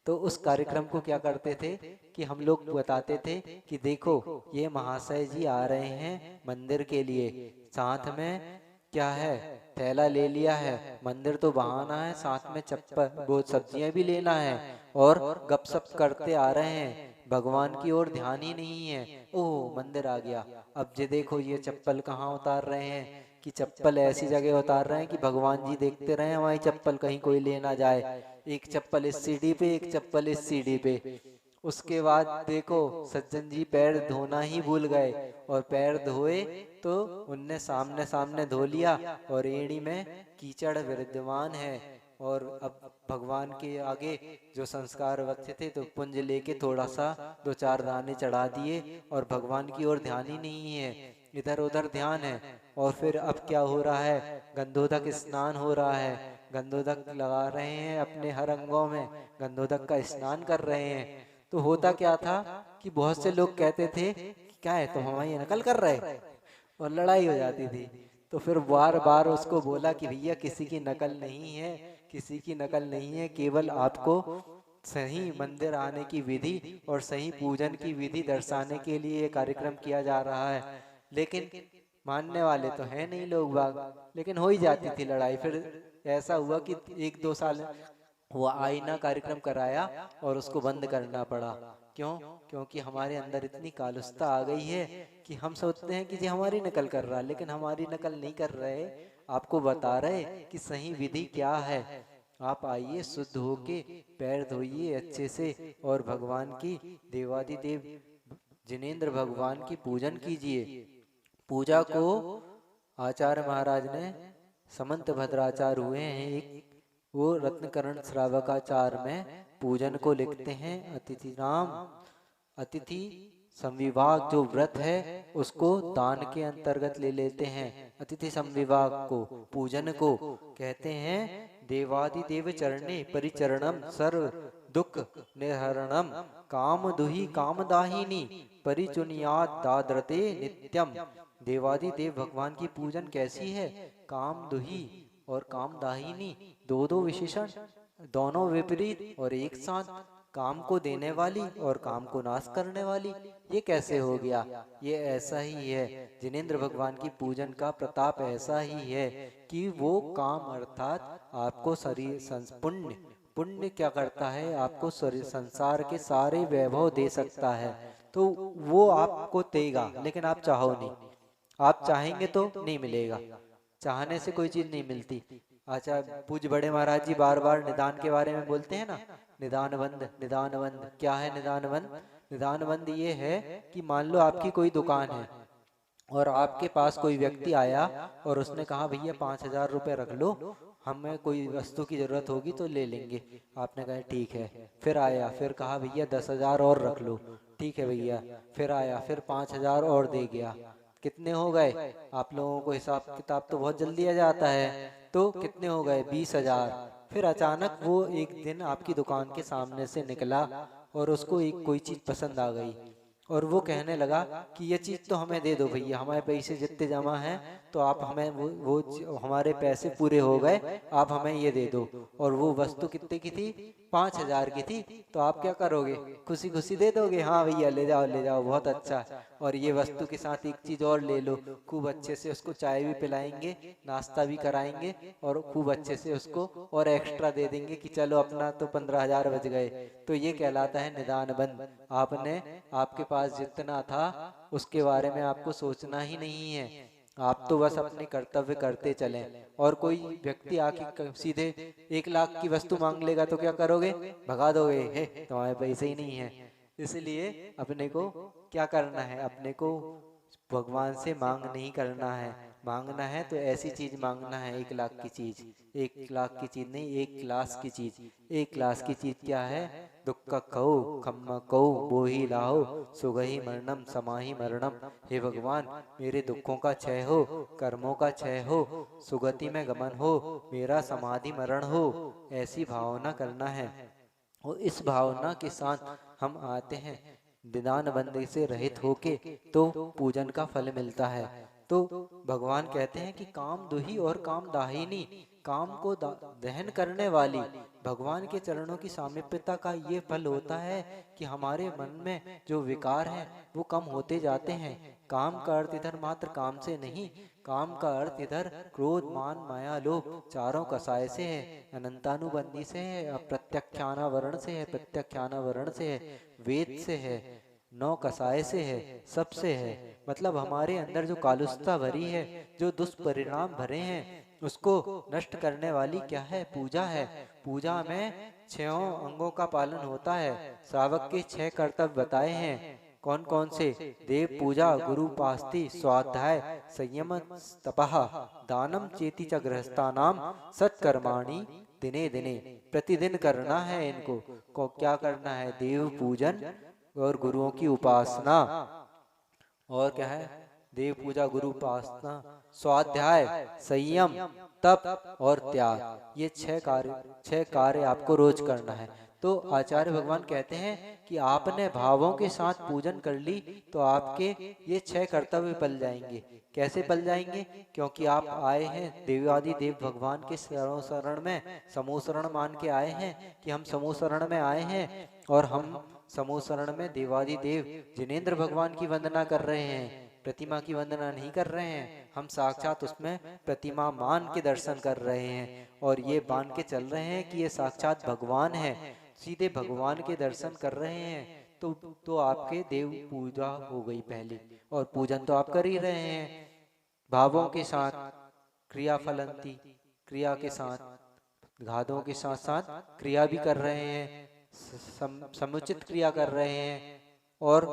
Speaker 1: तो उस कार्यक्रम को क्या करते थे कि हम लोग बताते थे कि देखो ये महाशय जी आ रहे हैं मंदिर के लिए, साथ में क्या है, थैला ले लिया है, मंदिर तो बहाना है, साथ में चप्पल वो सब्जियां भी लेना है, और गपशप करते आ रहे हैं, भगवान की ओर ध्यान ही नहीं है। ओह मंदिर आ गया, अब ये देखो ये चप्पल कहाँ उतार रहे हैं, कि चप्पल ऐसी जगह उतार रहे हैं कि भगवान जी देखते रहे हमारी चप्पल, कहीं कोई ले ना जाए। एक चप्पल इस सीढ़ी पे, एक चप्पल इस सीढ़ी पे। उसके बाद देखो सज्जन जी पैर धोना ही भूल गए, और पैर धोए तो उनने सामने सामने धो लिया, और एड़ी में कीचड़ विद्यमान है। और अब भगवान के आगे जो संस्कार बच्चे थे तो पुंज लेके थोड़ा सा दो चार दाने चढ़ा दिए, और भगवान की ओर ध्यान ही नहीं है, इधर उधर ध्यान है। और फिर अब क्या हो रहा है, गंधोदक स्नान हो रहा है, गंधोदक लगा रहे हैं अपने हर अंगों में, गंधोदक का स्नान कर रहे हैं। तो होता क्या था कि बहुत से लोग कहते थे कि क्या है तुम हमारी नकल कर रहे, और लड़ाई हो जाती थी। तो फिर बार बार उसको बोला कि भैया किसी की नकल नहीं है, किसी की नकल नहीं है, केवल आपको सही मंदिर आने की विधि और सही पूजन की विधि दर्शाने के लिए ये कार्यक्रम किया जा रहा है। लेकिन मानने वाले तो हैं नहीं लोग बाग, लेकिन हो ही जाती थी लड़ाई। फिर ऐसा हुआ कि एक दो साल वो आईना कार्यक्रम कराया और उसको बंद करना पड़ा। क्यों? क्योंकि हमारे अंदर इतनी कालुस्ता आ गई है कि हम सोचते हैं कि जी हमारी नकल कर रहा है, लेकिन हमारी नकल नहीं कर रहे, आपको बता रहे कि सही विधि क्या है। आप आइए शुद्ध होके पैर धोइए अच्छे से, और भगवान की देवादिदेव जिनेंद्र भगवान की पूजन कीजिए। पूजा को आचार्य महाराज ने, समंत भद्राचार्य हुए हैं एक, वो रत्नकरण श्रावकाचार में पूजन को लिखते हैं, अतिथि नाम, अतिथि संविभाग जो व्रत है उसको दान के अंतर्गत ले लेते हैं। अतिथि संविभाग को, पूजन को कहते हैं देवादिदेव चरणे परिचरणम सर्व दुख निहरणम काम दुही कामदाहिनी परिचुनियात दाद्रते नित्यम। देवादिदेव भगवान की पूजन कैसी है, काम दुही और कामदाहिनी, दो दो विशेषण, दोनों विपरीत और एक साथ, काम को देने वाली और काम को नाश करने वाली। ये कैसे हो गया? ये ऐसा ही है, जिनेंद्र भगवान की पूजन का प्रताप ऐसा ही है कि वो काम अर्थात आपको शरीर पुण्य, पुण्य क्या करता है, आपको शरीर संसार के सारे वैभव दे सकता है। तो वो आपको देगा, लेकिन आप चाहो नहीं, आप चाहेंगे तो नहीं मिलेगा, चाहने से कोई चीज नहीं मिलती। अच्छा, पूज्य बड़े महाराज जी बार बार निदान के बारे में बोलते हैं ना, निदान बंद, निदान बंद। क्या है निदान बंद? निदान बंद ये है कि मान लो आपकी कोई दुकान है और आपके पास कोई व्यक्ति आया और उसने कहा भैया 5,000 रुपये रख लो, हमें कोई वस्तु की जरूरत होगी तो ले लेंगे। आपने कहा ठीक है। फिर आया, फिर कहा भैया 10,000 और रख लो, ठीक है भैया। फिर आया, फिर 5,000 और दे गया। कितने हो गए? आप लोगों को हिसाब किताब तो बहुत जल्दी आ जाता है, तो कितने हो गए? 20,000। फिर अचानक वो एक दिन आपकी दुकान के सामने से निकला और उसको एक कोई चीज पसंद आ गई, और वो कहने लगा कि ये चीज तो हमें दे दो भैया, हमारे पैसे जितने जमा हैं तो आप हमें वो हमारे पैसे पूरे हो गए, आप हमें ये दे दो। और वो वस्तु कितने की थी? 5,000 की थी। तो आप क्या करोगे? खुशी खुशी दे दोगे, हाँ भैया ले जाओ ले जाओ, बहुत अच्छा। और ये वस्तु के साथ एक चीज और ले लो, खूब अच्छे से उसको चाय भी पिलाएंगे, नाश्ता भी कराएंगे, और खूब अच्छे से उसको और एक्स्ट्रा दे देंगे कि चलो अपना तो 15,000 बच गए। तो ये कहलाता है निदान बंद। आपने, आपके पास जितना था उसके बारे में आपको सोचना ही नहीं है, आप तो बस अपने कर्तव्य करते चलें। और कोई व्यक्ति आके सीधे 1,00,000 की वस्तु मांग लेगा तो क्या करोगे? भगा दोगे, हे तुम्हारे पैसे ही नहीं है। इसलिए अपने को क्या करना है? अपने को भगवान से मांग नहीं करना है, मांगना है तो ऐसी चीज मांगना है, 1 लाख की चीज, 1 लाख की चीज नहीं, 1 क्लास की चीज। 1 क्लास की चीज क्या है? दुक्का कहो खम्मा कहो बोही लाहो सुगही मरणम समाही मरणम। हे भगवान, मेरे दुखों का क्षय हो, कर्मों का क्षय हो, सुगति में गमन हो, मेरा समाधि मरण हो, ऐसी भावना करना है। और इस भावना के साथ हम आते हैं निदान बंदी से रहित होके, तो पूजन का फल मिलता है। तो भगवान कहते हैं कि काम दुही और काम दाहिनी, काम को दहन करने वाली भगवान के चरणों की सामीप्यता का ये फल होता है कि हमारे मन में जो विकार हैं वो कम होते जाते हैं। काम का अर्थ इधर मात्र काम से नहीं, काम का अर्थ इधर क्रोध मान माया लोभ चारों कसाय से है, अनंतानुबंधी से है, अप्रत्यक्षानावरण से है, प्रत्यक्षानावरण से है, वेद से है, 9 कसाय से है, सबसे है। मतलब हमारे अंदर जो कालुस्ता भरी है, जो दुष्परिणाम भरे हैं, उसको नष्ट करने वाली क्या है? पूजा है। पूजा में 6 अंगों का पालन होता है। श्रावक के 6 कर्तव्य बताए हैं। कौन कौन से? देव पूजा, गुरु पास्ति, स्वाध्याय, संयम, तपः, दानम चेति च गृहस्थानाम, सत्कर्माणि दिने दिने। प्रतिदिन करना है इनको। को क्या करना है? देव पूजन और गुरुओं की उपासना, और क्या है? देव पूजा, गुरु उपासना, स्वाध्याय, संयम, तप और त्याग। ये 6 कार्य आपको रोज करना है। तो आचार्य भगवान कहते हैं कि आपने भावों के साथ पूजन कर ली तो आपके ये 6 कर्तव्य पल जाएंगे। कैसे पल जाएंगे? क्योंकि आप आए हैं देवादि देव भगवान के शरण में, समूह शरण मान के आए हैं कि हम समूह शरण में आए हैं, और हम समूह शरण में देवादि देव जिनेंद्र भगवान की वंदना कर रहे हैं, प्रतिमा की वंदना नहीं कर रहे हैं। हम साक्षात उसमें प्रतिमा मान के दर्शन कर रहे हैं, और ये मान के चल रहे हैं कि ये साक्षात भगवान है, सीधे भगवान के दर्शन कर रहे हैं। तो आपके देव पूजा हो गई पहली, और पूजन तो आप कर ही रहे हैं भावों के साथ, क्रिया फलंती, क्रिया के साथ, घातों के साथ साथ क्रिया भी कर रहे हैं, समुचित क्रिया कर रहे हैं। और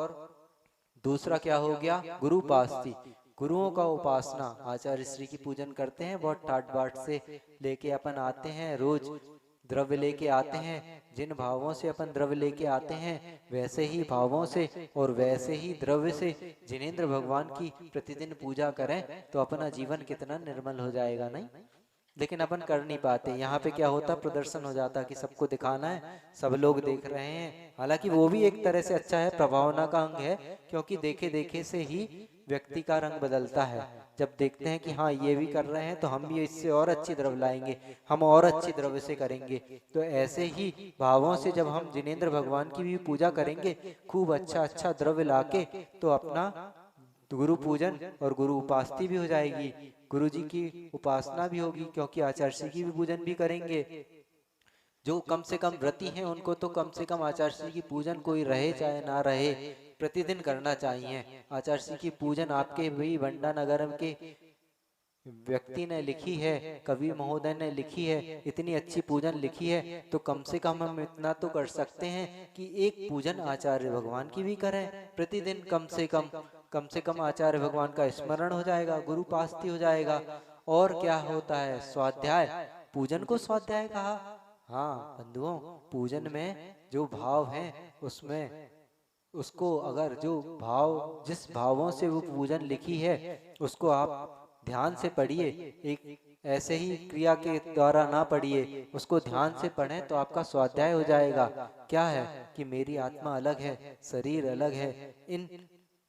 Speaker 1: दूसरा क्या हो गया? गुरु उपासती, गुरुओं का उपासना। आचार्य श्री की पूजन करते हैं, बहुत ठाट बाट से लेके अपन आते हैं, रोज द्रव्य लेके आते हैं। जिन भावों से अपन द्रव्य लेके आते हैं, वैसे ही भावों से और वैसे ही द्रव्य से जिनेंद्र भगवान की प्रतिदिन पूजा करें तो अपना जीवन कितना निर्मल हो जाएगा, नहीं? लेकिन अपन कर नहीं पाते। यहाँ पे क्या होता? प्रदर्शन हो जाता कि सबको दिखाना है, सब लोग देख रहे हैं। हालांकि वो भी एक तरह से अच्छा है, प्रभावना का अंग है, क्योंकि देखे देखे से ही व्यक्ति का रंग बदलता है। जब देखते हैं कि हाँ ये भी कर रहे हैं तो हम भी इससे और अच्छी द्रव्य लाएंगे, हम और अच्छी द्रव्य से करेंगे। तो ऐसे ही भावों से जब हम जिनेंद्र भगवान की भी पूजा करेंगे, खूब अच्छा अच्छा द्रव्य लाके, तो अपना गुरु पूजन और गुरु उपासना भी हो जाएगी, गुरु जी की उपासना भी होगी, क्योंकि आचार्य श्री की भी पूजन भी करेंगे। जो कम से कम व्रती हैं उनको तो कम से कम आचार्य श्री की पूजन, कोई रहे चाहे ना रहे, प्रतिदिन करना चाहिए। आचार्य श्री की पूजन आपके भी बंडा नगर के व्यक्ति ने लिखी है, कवि महोदय ने लिखी है, इतनी अच्छी पूजन लिखी है, तो कम से कम हम इतना तो कर सकते हैं कि एक पूजन आचार्य भगवान की भी करें प्रतिदिन। कम से कम आचार्य भगवान का स्मरण हो जाएगा, गुरु पास्ती हो जाएगा। और क्या होता है? स्वाध्याय। पूजन को स्वाध्याय कहा। हाँ बंधुओं, पूजन में जो भाव हैं उसमें उसको अगर जो भाव, जिस भावों से वो पूजन लिखी है उसको आप ध्यान से पढ़िए। एक ऐसे ही क्रिया के द्वारा ना पढ़िए, उसको ध्यान से पढ़ें तो आपका स्वाध्याय हो जाएगा। क्या है? कि मेरी आत्मा अलग है, शरीर अलग है,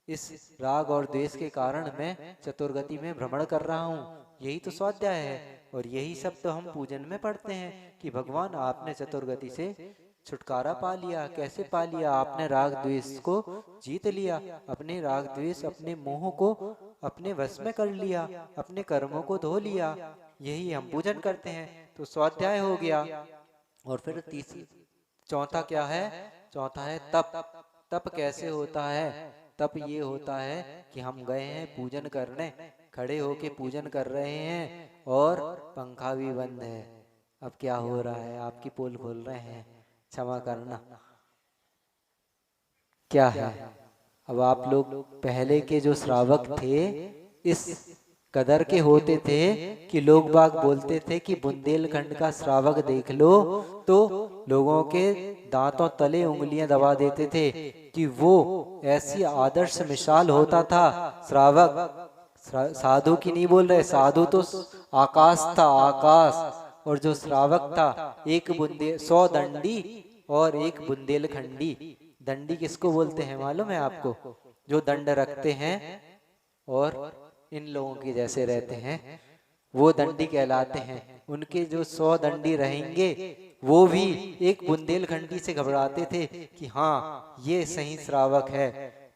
Speaker 1: इस राग और द्वेष के कारण मैं चतुर्गति में भ्रमण कर रहा हूँ, यही तो स्वाध्याय है। और यही सब तो हम पूजन में पढ़ते हैं कि भगवान आपने चतुर्गति से छुटकारा पा लिया। कैसे पा लिया? आपने राग द्वेष को जीत लिया, अपने राग द्वेष, अपने मोह को अपने वश में कर लिया, अपने कर्मों को धो लिया, यही हम पूजन करते हैं। तो स्वाध्याय हो गया। और फिर चौथा क्या है? चौथा है तप। तप कैसे होता है? तप ये होता है कि हम गए हैं पूजन करने, खड़े होके पूजन कर रहे हैं और पंखा भी बंद है। अब क्या हो रहा है? आपकी पोल खोल रहे हैं, क्षमा करना। क्या है? अब आप लोग पहले के जो श्रावक थे, इस कदर के होते थे कि लोग बाग बोलते थे कि बुंदेलखंड का श्रावक देख लो, तो लोगों के दांतों तले उंगलियां दबा देते थे कि वो ऐसी आदर्श मिसाल होता था श्रावक। साधु की नहीं बोल रहे, साधु तो आकाश था, आकाश। और जो श्रावक था, एक बुंदे 100 दंडी और एक बुंदेलखंडी। दंडी किसको बोलते हैं मालूम है आपको? जो दंड रखते हैं और इन लोगों के जैसे रहते हैं, वो दंडी कहलाते हैं। उनके जो 100 दंडी रहेंगे, वो भी एक बुंदेलखंडी से घबराते थे कि हाँ, ये सही श्रावक है,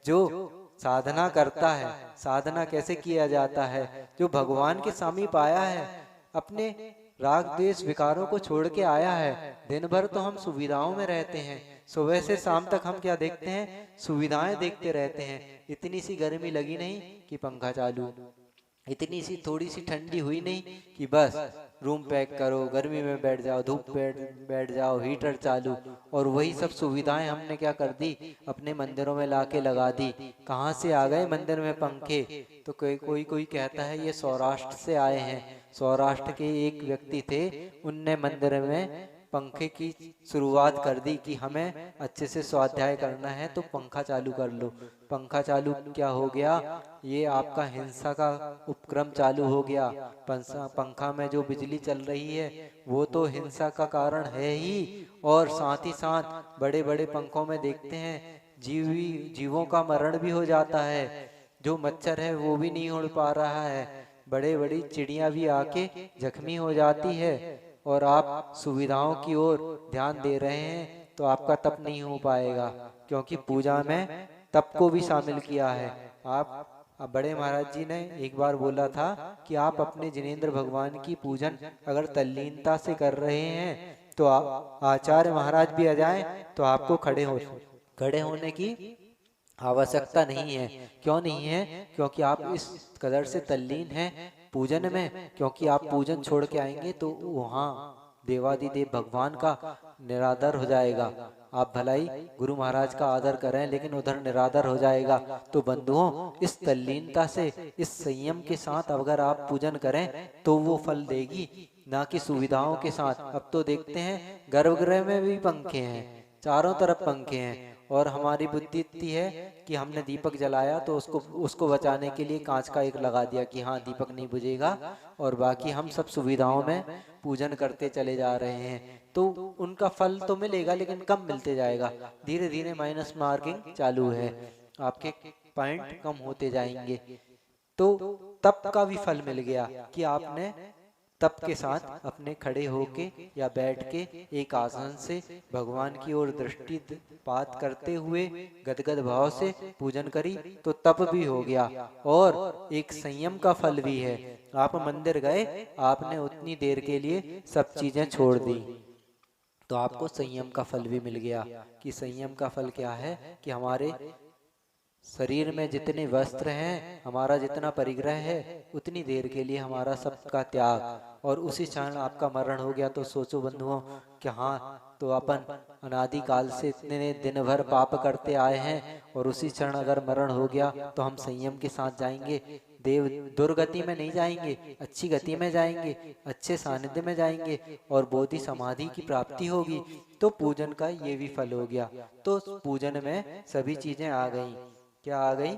Speaker 1: जो साधना करता है। साधना कैसे किया जाता है? जो भगवान के समीप आया है, अपने राग द्वेष विकारों को छोड़ के आया है। दिन भर तो हम सुविधाओं में रहते हैं, सुबह से शाम तक हम क्या देखते हैं? सुविधाएं देखते रहते हैं। इतनी सी गर्मी लगी नहीं कि पंखा चालू, इतनी सी थोड़ी सी ठंडी हुई नहीं कि बस रूम पैक करो, गर्मी में बैठ जाओ, धूप बैठ जाओ, हीटर चालू। और वही सब सुविधाएं हमने क्या कर दी? अपने मंदिरों में लाके लगा दी। कहाँ से आ गए मंदिर में पंखे? तो कोई कहता है ये सौराष्ट्र से आए हैं। सौराष्ट्र के एक व्यक्ति थे, उनने मंदिर में पंखे की शुरुआत कर दी कि हमें अच्छे से स्वाध्याय करना है तो पंखा चालू कर लो। पंखा चालू क्या हो गया? ये आपका हिंसा का उपक्रम चालू हो गया। पंखा में जो बिजली चल रही है वो तो हिंसा का कारण है ही, और साथ ही साथ बड़े बड़े पंखों में देखते हैं जीवों का मरण भी हो जाता है। जो मच्छर है वो भी नहीं उड़ पा रहा है, बड़े बड़ी चिड़िया भी आके जख्मी हो जाती है। और आप सुविधाओं की ओर ध्यान दे रहे हैं तो आपका तप नहीं हो पाएगा, क्योंकि पूजा में तप को भी शामिल किया है। आप बड़े महाराज जी ने एक बार बोला था कि आप अपने जिनेंद्र भगवान की पूजन अगर तल्लीनता से कर रहे हैं तो आचार्य महाराज भी आ जाएं तो आपको खड़े होने की आवश्यकता नहीं है। क्यों नहीं है? क्योंकि आप इस कदर से तल्लीन हैं पूजन में। क्योंकि आप पूजन छोड़ के आएंगे तो वहाँ देवादिदेव भगवान का निरादर हो जाएगा। आप भलाई गुरु महाराज का आदर करें, लेकिन उधर निरादर हो जाएगा। तो बंधुओं, इस तल्लीनता से, इस संयम के साथ अगर आप पूजन करें तो वो फल देगी, ना कि सुविधाओं के साथ। अब तो देखते हैं गर्भगृह में भी पंखे हैं, चारों तरफ पंखे हैं, और हमारी बुद्धि इतनी है कि हमने दीपक जलाया तो उसको बचाने के लिए कांच का एक लगा दिया कि हाँ दीपक नहीं बुझेगा, और बाकी हम सब सुविधाओं में पूजन करते चले जा रहे हैं। तो उनका फल तो मिलेगा लेकिन कम मिलते जाएगा। धीरे धीरे माइनस मार्किंग चालू है, आपके पॉइंट कम होते जाएंगे। तो तप का भी फल मिल गया कि आपने तप के साथ अपने खड़े होके या बैठ के एक आसन से भगवान की ओर दृष्टिपात करते हुए गदगद भाव से पूजन करी, तो तप भी हो गया और एक संयम का फल भी है। आप मंदिर गए, आपने उतनी देर के लिए सब चीजें छोड़ दी, तो आपको संयम का फल भी मिल गया। कि संयम का फल क्या है? कि हमारे शरीर में जितने वस्त्र हैं, हमारा जितना परिग्रह है, उतनी देर के लिए हमारा सबका त्याग। और उसी क्षण आपका मरण हो गया तो सोचो बंधुओं कि हाँ, तो अपन अनादि काल से इतने दिन भर पाप करते आए हैं, और उसी क्षण अगर मरण हो गया तो हम संयम के साथ जाएंगे, देव दुर्गति में नहीं जाएंगे, अच्छी गति में जाएंगे, अच्छे सानिध्य में जाएंगे, और बोधि समाधि की प्राप्ति होगी। तो पूजन का ये भी फल हो गया। तो पूजन में सभी चीजें आ गई। क्या आ गई?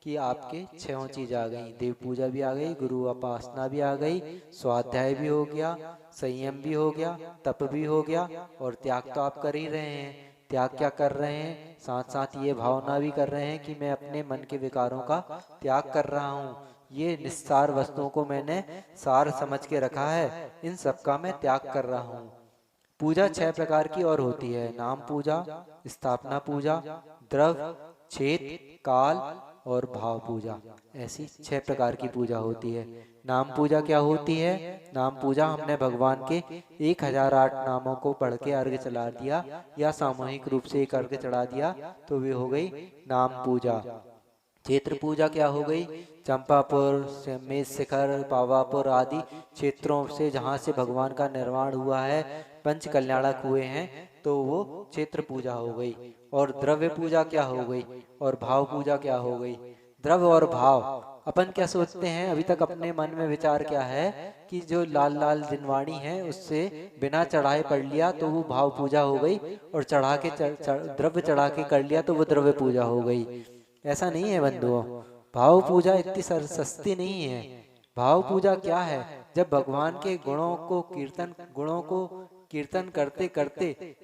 Speaker 1: कि आपके 6 चीज आ गई। देव पूजा भी आ गई, गुरु उपासना भी आ गई, स्वाध्याय भी हो गया, संयम भी हो गया, तप भी हो गया, और त्याग तो आप कर ही रहे हैं। त्याग क्या कर रहे हैं? साथ साथ ये भावना भी कर रहे हैं कि मैं अपने मन के विकारों का त्याग कर रहा हूँ। ये निस्सार वस्तुओं को मैंने सार समझ के रखा है, इन सब का मैं त्याग कर रहा हूँ। पूजा 6 प्रकार की और होती है। नाम पूजा, स्थापना पूजा, द्रव्य, क्षेत्र, काल और भाव पूजा। ऐसी 6 प्रकार की पूजा होती है। नाम पूजा क्या होती है? नाम पूजा हमने भगवान के 1008 नामों को पढ़ के अर्घ्य चला दिया, या सामूहिक रूप से एक अर्घ्य चढ़ा दिया, तो वे हो गई नाम पूजा। क्षेत्र पूजा क्या हो गई? चंपापुर, मेष शिखर, पावापुर आदि क्षेत्रों से जहाँ से भगवान का निर्माण हुआ है, पंच कल्याणक हुए हैं, तो वो क्षेत्र पूजा हो गई। और द्रव्य पूजा क्या हो गई? और भाव पूजा क्या हो गई? द्रव्य और भाव अपन क्या सोचते हैं, अभी तक अपने मन में विचार क्या है कि जो लाल लाल जिनवाणी है उससे बिना चढ़ाए पढ़ लिया तो वो भाव पूजा हो गई, और चढ़ा के द्रव्य चढ़ा के कर लिया तो वो द्रव्य पूजा हो गई। ऐसा नहीं है बंधुओं, भाव पूजा इतनी सस्ती नहीं है। भाव पूजा क्या है? जब भगवान के गुणों को कीर्तन करते करते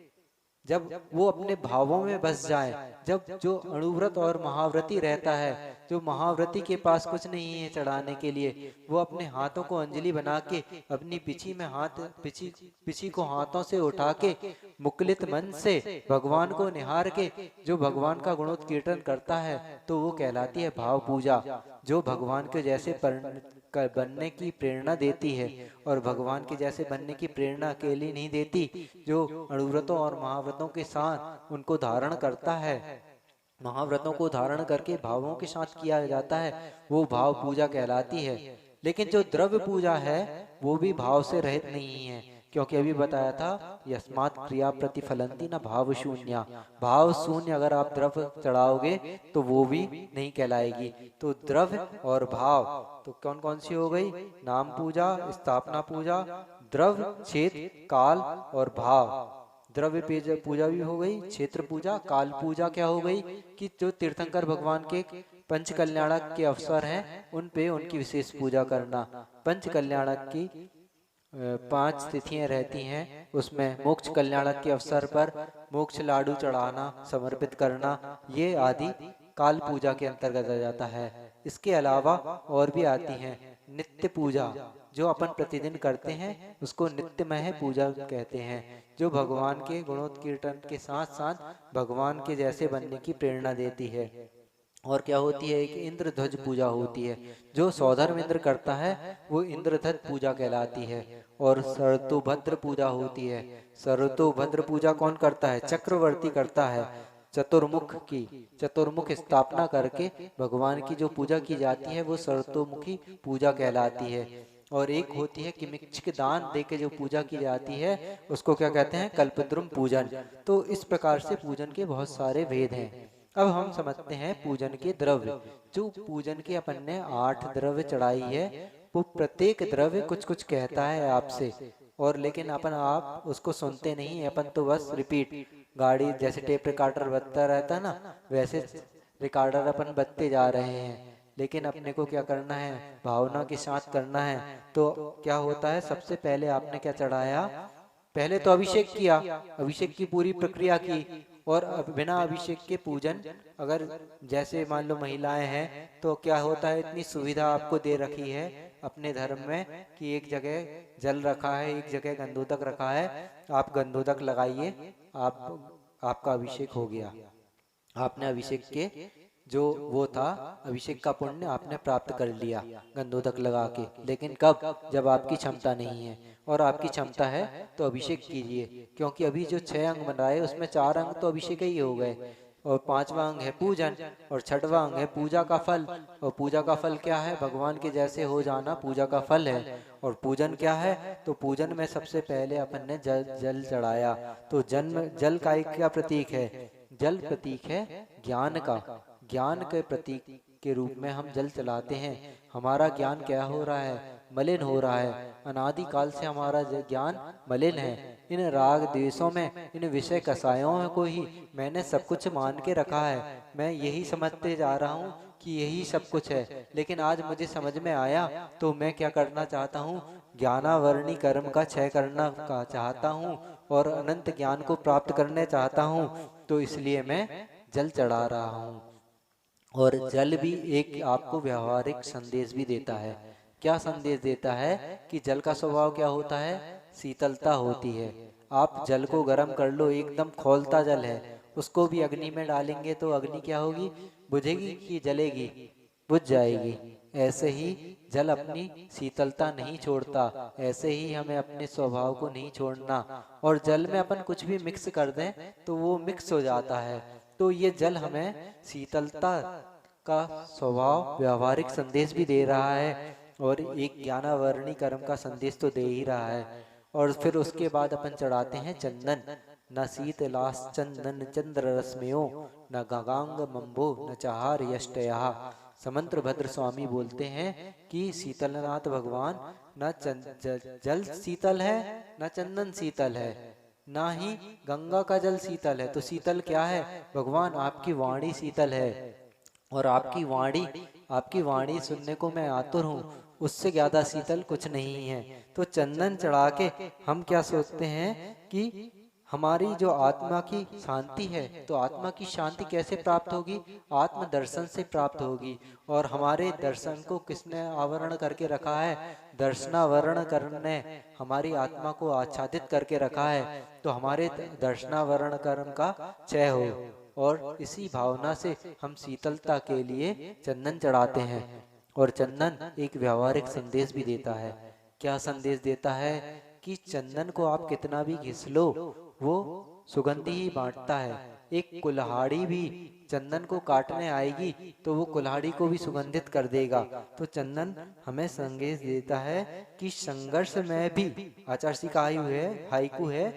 Speaker 1: जब वो अपने भावों में बस जाए, जब जो अणुव्रत और महाव्रती रहता है, जो महाव्रती के पास कुछ नहीं है चढ़ाने के लिए, वो अपने हाथों को अंजलि बना के अपनी पिछी को हाथों से उठा के मुकलित मन से भगवान को निहार के जो भगवान का गुणोत्कीर्तन करता है, तो वो कहलाती है भाव पूजा, जो भगवान के जैसे बनने की प्रेरणा देती है। और भगवान के जैसे बनने की प्रेरणा अकेली नहीं देती, जो अणुव्रतों और महाव्रतों के साथ उनको धारण करता है, महाव्रतों को धारण करके भावों के साथ किया जाता है, वो भाव पूजा कहलाती है। लेकिन जो द्रव्य पूजा है वो भी भाव से रहित नहीं है, क्योंकि अभी बताया था यस्मात् क्रिया प्रतिफलंती न भाव शून्य। भाव शून्य अगर आप द्रव्य चढ़ाओगे तो वो भी नहीं कहलाएगी। तो द्रव्य और भाव तो कौन कौन सी हो गई? नाम पूजा, स्थापना पूजा, द्रव्य, क्षेत्र, काल और भाव। द्रव्य पूजा भी हो गई, क्षेत्र पूजा, काल पूजा क्या हो गई कि जो तीर्थंकर भगवान के पंच कल्याणक के अवसर हैं उन पे उनकी विशेष पूजा करना। पंच कल्याणक की 5 तिथियां रहती हैं, उसमें मोक्ष कल्याणक के अवसर पर मोक्ष लाडू चढ़ाना, समर्पित करना, ये आदि काल पूजा के अंतर्गत आ जाता है। इसके अलावा और भी आती हैं नित्य पूजा, जो अपन प्रतिदिन करते हैं उसको नित्यमय पूजा कहते हैं, जो भगवान के गुणोत्कीर्तन के साथ साथ भगवान के जैसे बनने की प्रेरणा देती है। और क्या होती है? एक इंद्रध्वज पूजा होती है, जो सौधर्म इंद्र करता है वो इंद्रध्वज पूजा कहलाती है। और सरतोभद्र पूजा होती है। सरतोभद्र पूजा कौन करता है? चक्रवर्ती करता है। चतुर्मुख स्थापना करके भगवान की जो पूजा की जाती है वो सरतोमुखी पूजा कहलाती है। और एक होती है कि मिक्षिक दान देके जो पूजा की जाती है उसको क्या कहते हैं? कल्पद्रुम पूजन। तो इस प्रकार से पूजन के बहुत सारे भेद हैं। अब हम समझते हैं पूजन के द्रव्य। जो पूजन के अपन ने 8 द्रव्य चढ़ाई है, वो प्रत्येक द्रव्य कुछ कुछ कहता है आपसे, और लेकिन अपन आप उसको सुनते नहीं है, अपन तो बस रिपीट, गाड़ी जैसे टेप रिकॉर्डर बजता रहता है ना, वैसे रिकॉर्डर अपन बजते जा रहे हैं। लेकिन अपने को क्या करना है? भावना के साथ करना है। तो क्या होता है? सबसे पहले आपने क्या चढ़ाया? पहले तो अभिषेक किया, अभिषेक की पूरी प्रक्रिया की। और बिना अभिषेक के पूजन, अगर जैसे मान लो महिलाएं हैं तो क्या होता है, इतनी सुविधा आपको दे रखी है अपने धर्म में कि एक जगह जल रखा है, एक जगह गंधोदक रखा है, आप गंधोदक लगाइए, आपका अभिषेक हो गया। आपने अभिषेक के जो वो था, अभिषेक का पुण्य आपने प्राप्त कर लिया गंधोदक लगा के। लेकिन कब? जब आपकी क्षमता नहीं है। और आपकी क्षमता है तो अभिषेक कीजिए, क्योंकि अभी जो 6 अंग बन रहा है उसमें 4 अंग तो अभिषेक ही हो गए, और 5वां अंग है पूजन, और 6वां अंग है पूजा का फल। और पूजा का फल क्या है? भगवान के जैसे हो जाना पूजा का फल है। और पूजन क्या है? तो पूजन में सबसे पहले अपन ने जल चढ़ाया। तो जल का एक क्या प्रतीक है? जल प्रतीक है ज्ञान का। ज्ञान के प्रतीक के रूप में हम जल चलाते हैं। हमारा ज्ञान क्या हो रहा है? मलिन हो रहा है। अनादि काल से हमारा ज्ञान मलिन है। इन राग द्वेषों में, इन विषय कसायों को ही मैंने सब कुछ मान के रखा है। मैं यही समझते जा रहा हूँ कि यही सब कुछ है। लेकिन आज मुझे समझ में आया तो मैं क्या करना चाहता हूँ? ज्ञानावरणी कर्म का क्षय करना का चाहता हूँ और अनंत ज्ञान को प्राप्त करने चाहता हूँ। तो इसलिए मैं जल चढ़ा रहा हूँ। और जल भी एक आपको व्यवहारिक संदेश भी देता है। क्या संदेश देता है? कि जल का स्वभाव क्या होता है? शीतलता होती है। आप जल को गर्म कर लो, एकदम खौलता जल है, उसको भी अग्नि में डालेंगे तो अग्नि क्या होगी? बुझेगी कि जलेगी? बुझ जाएगी। ऐसे ही जल अपनी शीतलता नहीं छोड़ता, ऐसे ही हमें अपने स्वभाव को नहीं छोड़ना। और जल में अपन कुछ भी मिक्स कर दें तो वो मिक्स हो जाता है। तो ये जल हमें शीतलता का स्वभाव, व्यवहारिक संदेश भी दे रहा है, और एक ज्ञानावरणी कर्म का संदेश तो दे ही रहा है। और फिर उसके बाद अपन चढ़ाते हैं चंदन। न शीतलास चंदन चंद्र रश्मियों, न गंगांग मंबो, न चहार यष्टया। समंत्रभद्र स्वामी बोलते हैं कि शीतलनाथ भगवान न जल शीतल है, न चंदन शीतल है, ना ही गंगा का जल शीतल है। तो शीतल क्या है? भगवान आपकी वाणी शीतल है, और आपकी वाणी सुनने को मैं आतुर हूँ, उससे ज्यादा शीतल कुछ नहीं है। तो चंदन चढ़ा के हम क्या सोचते हैं कि हमारी जो आत्मा की शांति है, तो आत्मा की शांति कैसे प्राप्त होगी? आत्म दर्शन से प्राप्त होगी। और हमारे दर्शन को किसने आवरण करके रखा है? दर्शनावरण करने हमारी आत्मा को आच्छादित करके रखा है। तो हमारे दर्शनावरण कर्म का क्षय हो, और इसी भावना से हम शीतलता के लिए चंदन चढ़ाते हैं। और चंदन एक व्यवहारिक संदेश भी देता है। क्या संदेश देता है? कि चंदन को आप कितना भी घिस लो, वो सुगंधी ही बांटता है। एक कुल्हाड़ी भी चंदन को काटने आएगी तो वो कुल्हाड़ी को भी सुगंधित कर देगा। तो चंदन हमें संदेश देता है कि संघर्ष में भी, आचार्य का हाइकू है,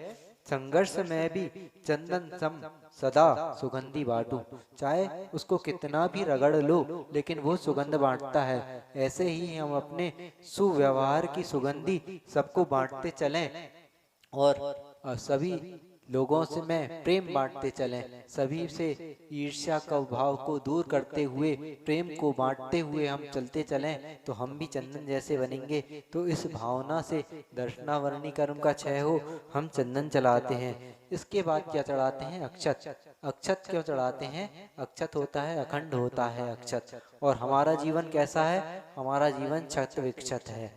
Speaker 1: संघर्ष में भी चंदन सम सदा सुगंधी बांटू। चाहे उसको कितना भी रगड़ लो, लेकिन वो सुगंध बांटता है। ऐसे ही हम अपने सुव्यवहार की सुगंधी सबको बांटते चलें, और सभी लोगों से में प्रेम बांटते चलें। सभी से ईर्ष्या का भाव को दूर करते हुए, प्रेम को बांटते हुए हम चलते चलें, तो हम भी चंदन जैसे बनेंगे। तो इस भावना से दर्शनावरणी कर्म का क्षय हो, हम चंदन चलाते हैं। इसके बाद क्या चढ़ाते हैं? अक्षत। अक्षत क्यों चढ़ाते हैं? अक्षत होता है, अखंड होता है अक्षत। और हमारा जीवन कैसा है? हमारा जीवन छत विक्षत है।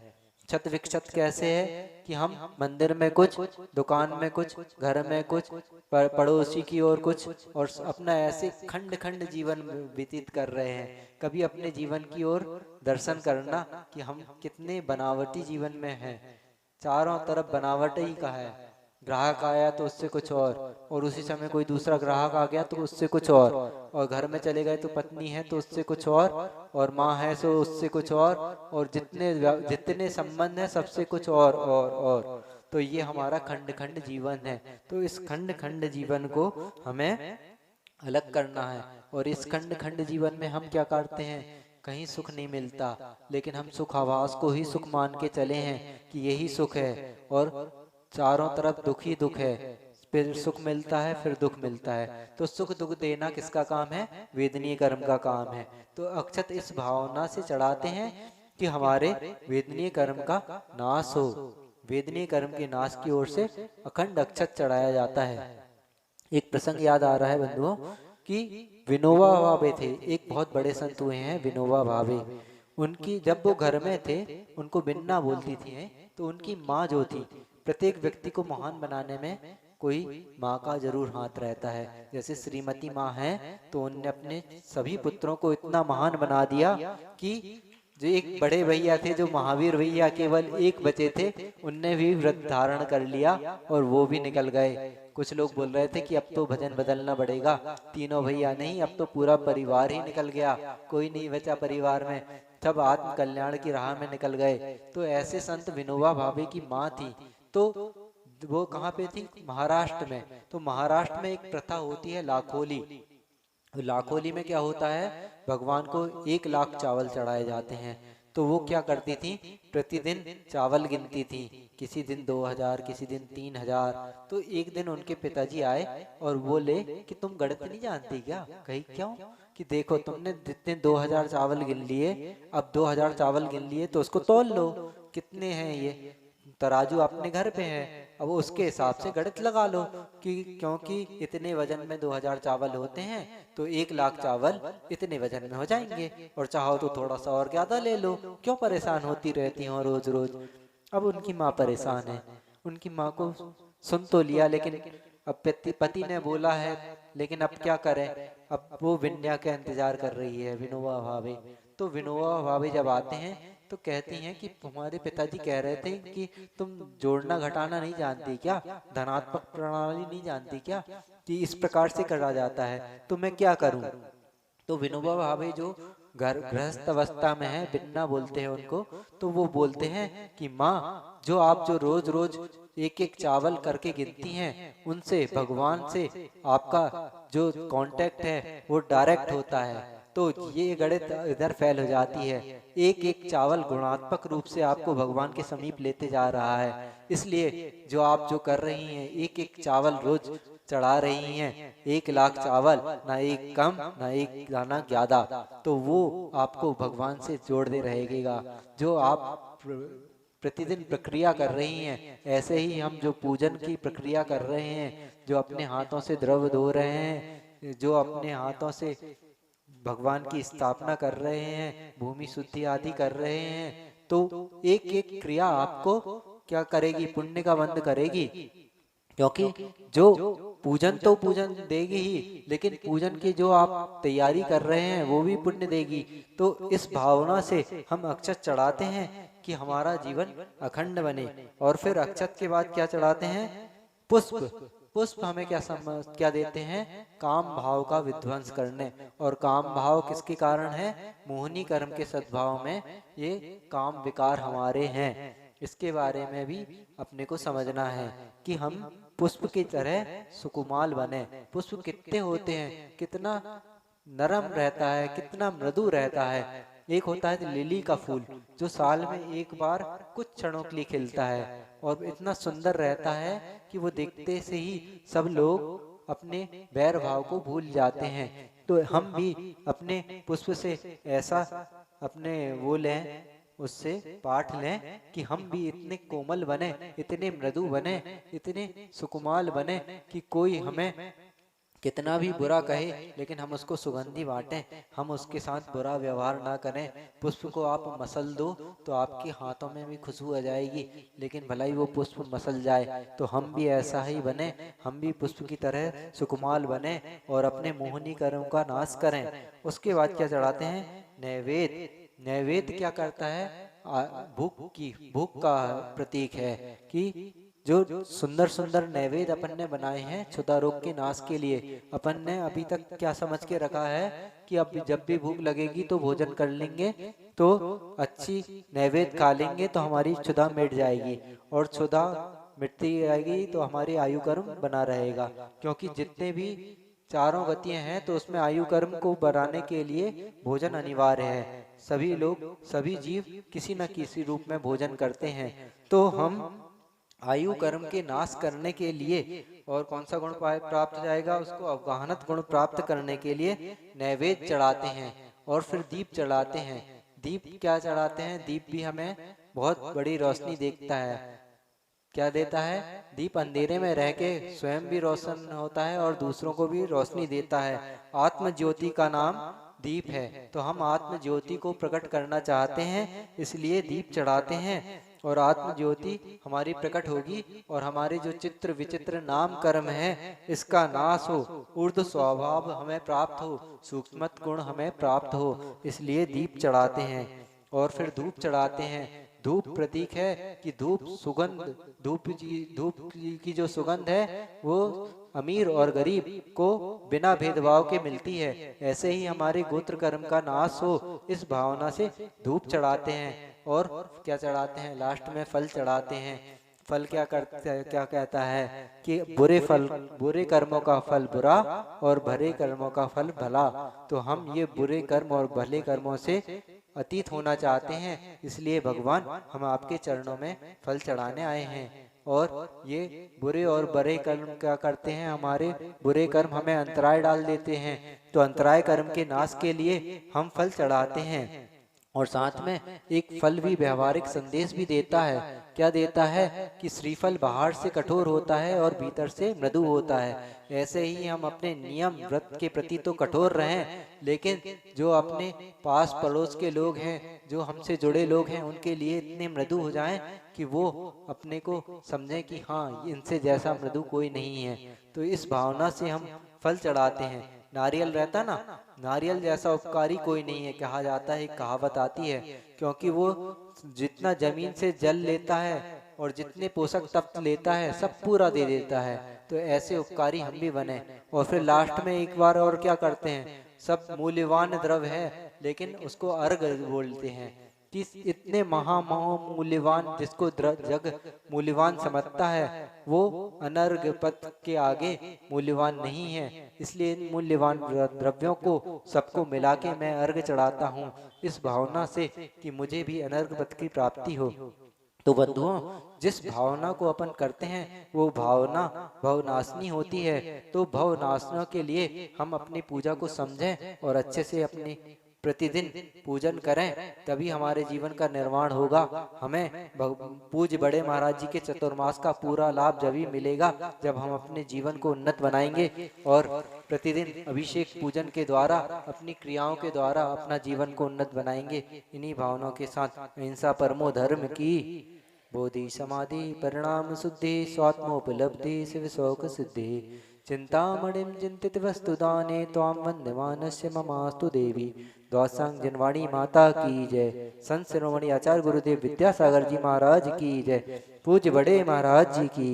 Speaker 1: छत विक्षत कैसे है? कि हम मंदिर में कुछ, दुकान में कुछ, घर में कुछ, पड़ोसी की ओर कुछ, और अपना ऐसे खंड खंड जीवन व्यतीत कर रहे हैं। कभी अपने जीवन की ओर दर्शन करना कि हम कितने बनावटी जीवन में हैं। चारों तरफ बनावट ही का है। ग्राहक आया तो उससे कुछ और उसी समय कोई दूसरा ग्राहक आ गया तो उससे कुछ और घर में चले गए तो पत्नी है तो उससे कुछ और माँ है तो उससे कुछ और जितने संबंध है सबसे कुछ और। तो ये हमारा खंड खंड जीवन है। तो इस खंड खंड जीवन को हमें अलग करना है। और इस खंड खंड जीवन में हम क्या करते हैं? कहीं सुख नहीं मिलता, लेकिन हम सुख आवास को ही सुख मान के चले हैं कि यही सुख है, और चारों तरफ दुख ही दुख है। फिर सुख मिलता है, फिर दुख मिलता है। तो सुख दुख देना किसका काम है? वेदनीय कर्म का काम है। तो अक्षत इस भावना से चढ़ाते हैं कि हमारे वेदनीय कर्म का नाश हो। वेदनीय कर्म के नाश की ओर से अखंड अक्षत चढ़ाया जाता है। एक प्रसंग याद आ रहा है बंधुओं कि विनोबा भावे थे, एक बहुत बड़े संत हुए हैं विनोबा भावे। उनकी जब वो घर में थे, उनको बिन्ना बोलती थी। तो उनकी माँ जो थी, प्रत्येक व्यक्ति को महान बनाने में कोई माँ का जरूर हाथ रहता है। जैसे श्रीमती माँ हैं, तो उनने अपने सभी पुत्रों को इतना महान बना दिया कि जो एक बड़े भैया थे, जो महावीर भैया केवल एक बचे थे, उनने भी व्रत धारण कर लिया और वो भी निकल गए। कुछ लोग बोल रहे थे कि अब तो भजन बदलना पड़ेगा, तीनों भैया नहीं, अब तो पूरा परिवार ही निकल गया, कोई नहीं बचा परिवार में, सब आत्म कल्याण की राह में निकल गए। तो ऐसे संत विनोबा भावे की माँ थी। तो वो कहाँ पे थी? महाराष्ट्र में। तो महाराष्ट्र में एक प्रथा होती है लाखोली। लाखोली में क्या होता है? भगवान को 1 लाख चावल चढ़ाए जाते हैं। तो वो क्या करती थी? प्रतिदिन चावल गिनती थी। किसी दिन 2000, किसी दिन 3000। तो एक दिन उनके पिताजी आए और बोले कि तुम गणित नहीं जानती क्या? कही क्यों? कि देखो तुमने जितने 2000 चावल गिन लिए, अब 2000 चावल गिन लिए तो उसको तौल लो, कितने हैं ये। तराजू अपने घर पे है, अब उसके हिसाब से गणित लगा लो कि क्योंकि इतने वजन में 2000 चावल होते हैं, तो 1 लाख चावल इतने वजन में हो जाएंगे, और चाहो तो थोड़ा सा और ज्यादा ले लो, क्यों परेशान होती रहती हो रोज रोज। अब उनकी माँ परेशान है। उनकी माँ को सुन तो लिया, लेकिन अब पति ने बोला है, लेकिन अब क्या करें। अब वो विन्या का इंतजार कर रही है, विनोबा भावे। तो विनोबा भावे जब आते हैं तो कहती हैं कि तुम्हारे पिताजी कह रहे थे कि तुम जोड़ना घटाना नहीं जानती क्या, धनात्मक प्रणाली नहीं जानती क्या, कि इस प्रकार से करा जाता है, तो मैं क्या करूं। तो विनोबा भावे जो घर गृहस्थ अवस्था में है, बिन्ना बोलते हैं उनको, तो वो बोलते हैं कि माँ, जो रोज रोज 1-1 चावल करके गिनती हैं, उनसे भगवान से आपका जो कांटेक्ट है वो डायरेक्ट होता है। तो ये गणित इधर फेल हो जाती है। एक एक चावल गुणात्मक रूप से आपको भगवान के समीप लेते जा रहा है। इसलिए जो आप जो कर रही हैं, एक एक चावल रोज चढ़ा रही हैं, 1 लाख चावल, ना एक कम ना एक दाना ज्यादा, तो वो आपको भगवान से जोड़ दे रहेगा। जो आप प्रतिदिन प्रक्रिया कर रही हैं, ऐसे ही हम जो पूजन की प्रक्रिया कर रहे हैं, जो अपने हाथों से द्रव्य धो रहे हैं, जो अपने हाथों से भगवान की स्थापना कर रहे हैं, भूमि शुद्धि आदि कर रहे हैं, तो एक एक क्रिया आपको क्या करेगी, पुण्य का बंध करेगी। क्योंकि जो पूजन तो पूजन देगी ही, लेकिन पूजन की जो आप तैयारी कर रहे हैं वो भी पुण्य देगी। तो इस भावना से हम अक्षत चढ़ाते हैं कि हमारा जीवन अखंड बने। और फिर अक्षत के बाद क्या चढ़ाते हैं, पुष्प। पुष्प हमें क्या देते हैं, काम भाव का विध्वंस करने। और काम भाव किसके कारण है, मोहनी कर्म के सद्भाव में ये काम विकार हमारे हैं। इसके बारे में भी अपने को समझना है कि हम पुष्प की तरह सुकुमाल बने। पुष्प कितने होते हैं, कितना नरम रहता है, कितना मृदु रहता है। एक होता है लिली का फूल, जो साल में एक बार कुछ क्षणों के लिए खिलता है और इतना सुंदर रहता है कि वो देखते से ही सब लोग अपने बैर भाव को भूल जाते हैं। तो हम भी अपने पुष्प से ऐसा अपने वो लें, उससे पाठ लें कि हम भी इतने कोमल बने, इतने मृदु बने, इतने सुकुमाल बने कि कोई हमें कितना भी बुरा कहे लेकिन हम उसको सुगंधी बांटें, हम उसके साथ बुरा व्यवहार ना करें। पुष्प को आप मसल दो तो आपके हाथों में भी खुशबू आ जाएगी, लेकिन भला ही वो पुष्प मसल जाए। तो हम भी ऐसा ही बने, हम भी पुष्प की तरह सुकुमाल बने और अपने मोहनी कर्म का नाश करें। उसके बाद क्या चढ़ाते हैं, नैवेद्य। नैवेद्य क्या करता है, भूख का प्रतीक है कि जो सुंदर सुंदर नैवेद्य अपन ने बनाए हैं क्षुधा रोग के नाश के लिए, अपन ने अभी तक क्या समझ के रखा है कि अब जब भी भूख लगेगी तो भोजन कर लेंगे, तो अच्छी नैवेद्य खा लेंगे तो हमारी क्षुधा मिट जाएगी, और क्षुधा मिटती जाएगी तो हमारी आयु कर्म बना रहेगा। क्योंकि जितने भी चारों गतियां हैं तो उसमें आयु कर्म को बढ़ाने के लिए भोजन अनिवार्य है। सभी लोग, सभी जीव किसी न किसी रूप में भोजन करते हैं। तो हम आयु कर्म के नाश करने के लिए और कौन सा गुण प्राप्त जाएगा, उसको अवगाहनत गुण प्राप्त करने के लिए नैवेद्य चढ़ाते हैं और फिर दीप चढ़ाते हैं। दीप क्या चढ़ाते हैं, दीप भी हमें बहुत बड़ी रोशनी देता है। क्या देता है, दीप अंधेरे में रह के स्वयं भी रोशन होता है और दूसरों को भी रोशनी देता है। आत्म ज्योति का नाम दीप है, तो हम आत्म ज्योति को प्रकट करना चाहते हैं, इसलिए दीप चढ़ाते हैं। और आत्म ज्योति हमारी प्रकट होगी और हमारे जो चित्र विचित्र नाम कर्म है इसका नाश हो, ऊर्ध्व स्वभाव हमें प्राप्त हो, सूक्ष्म गुण हमें प्राप्त हो, इसलिए दीप चढ़ाते हैं। और फिर धूप चढ़ाते हैं। धूप प्रतीक है कि धूप सुगंध, धूप की जो सुगंध है वो अमीर और गरीब को बिना भेदभाव के मिलती है। ऐसे ही हमारे गोत्र कर्म का नाश हो, इस भावना से धूप चढ़ाते हैं। और क्या चढ़ाते हैं, लास्ट में फल चढ़ाते हैं। फल क्या कहता है कि बुरे कर्मों का फल बुरा और भले कर्मों का फल भला। तो हम ये बुरे कर्म और भले कर्मों से अतीत होना चाहते हैं, इसलिए भगवान हम आपके चरणों में फल चढ़ाने आए हैं। और ये बुरे और बड़े कर्म क्या करते हैं, हमारे बुरे कर्म हमें अंतराय डाल देते हैं, तो अंतराय कर्म के नाश के लिए हम फल चढ़ाते हैं। और साथ में एक फल भी व्यवहारिक संदेश भी देता है। क्या देता है कि श्रीफल बाहर से कठोर होता है और भीतर से मृदु होता है। ऐसे ही हम अपने नियम व्रत के प्रति तो कठोर रहें, लेकिन जो अपने पास पड़ोस के लोग हैं, जो हमसे जुड़े लोग हैं, उनके लिए इतने मृदु हो जाएं कि वो अपने को समझें कि हाँ, इनसे जैसा मृदु कोई नहीं है। तो इस भावना से हम फल चढ़ाते हैं। नारियल रहता ना, नारियल जैसा उपकारी कोई नहीं है, कहा जाता है, एक कहावत आती है, क्योंकि वो जितना जमीन से जल लेता है और जितने पोषक तत्व लेता है सब पूरा दे देता है। तो ऐसे उपकारी हम भी बने। और फिर लास्ट में एक बार और क्या करते हैं, सब मूल्यवान द्रव्य है लेकिन उसको अर्घ बोलते हैं। कि इतने महामूल्यवान जिसको जग मूल्यवान समझता है वो अनर्घ पथ के आगे मूल्यवान नहीं है। इसलिए इन मूल्यवान द्रव्यों को सबको मिला के मैं अर्घ चढ़ाता हूँ, इस भावना से कि मुझे भी अनर्घ पथ की प्राप्ति हो। तो बंधुओं, जिस भावना को अपन करते हैं वो भावना भवनाशनी होती है। तो भवनाशना के लिए हम अपनी पूजा को समझें और अच्छे से अपनी प्रतिदिन पूजन करें, तभी हमारे जीवन का निर्माण होगा। हमें पूज्य बड़े महाराज जी के चतुर्मास का पूरा लाभ जब ही मिलेगा जब हम अपने जीवन को उन्नत बनाएंगे और प्रतिदिन अभिषेक पूजन के द्वारा अपनी क्रियाओं के द्वारा अपना जीवन को उन्नत बनाएंगे। इन्हीं भावनाओं के साथ अहिंसा परमो धर्म की बोधि समाधि परिणाम शुद्धि स्वात्मोपलब्धि शिव शोक सिद्धि चिंतामणिम चिंतित वस्तु दाने त्वाम वंदमानस्य ममास्तु देवी। द्वासांग जनवाणी माता की जय। संत शिरोमणि आचार्य गुरुदेव विद्यासागर जी महाराज की जय। पूज्य बड़े महाराज जी की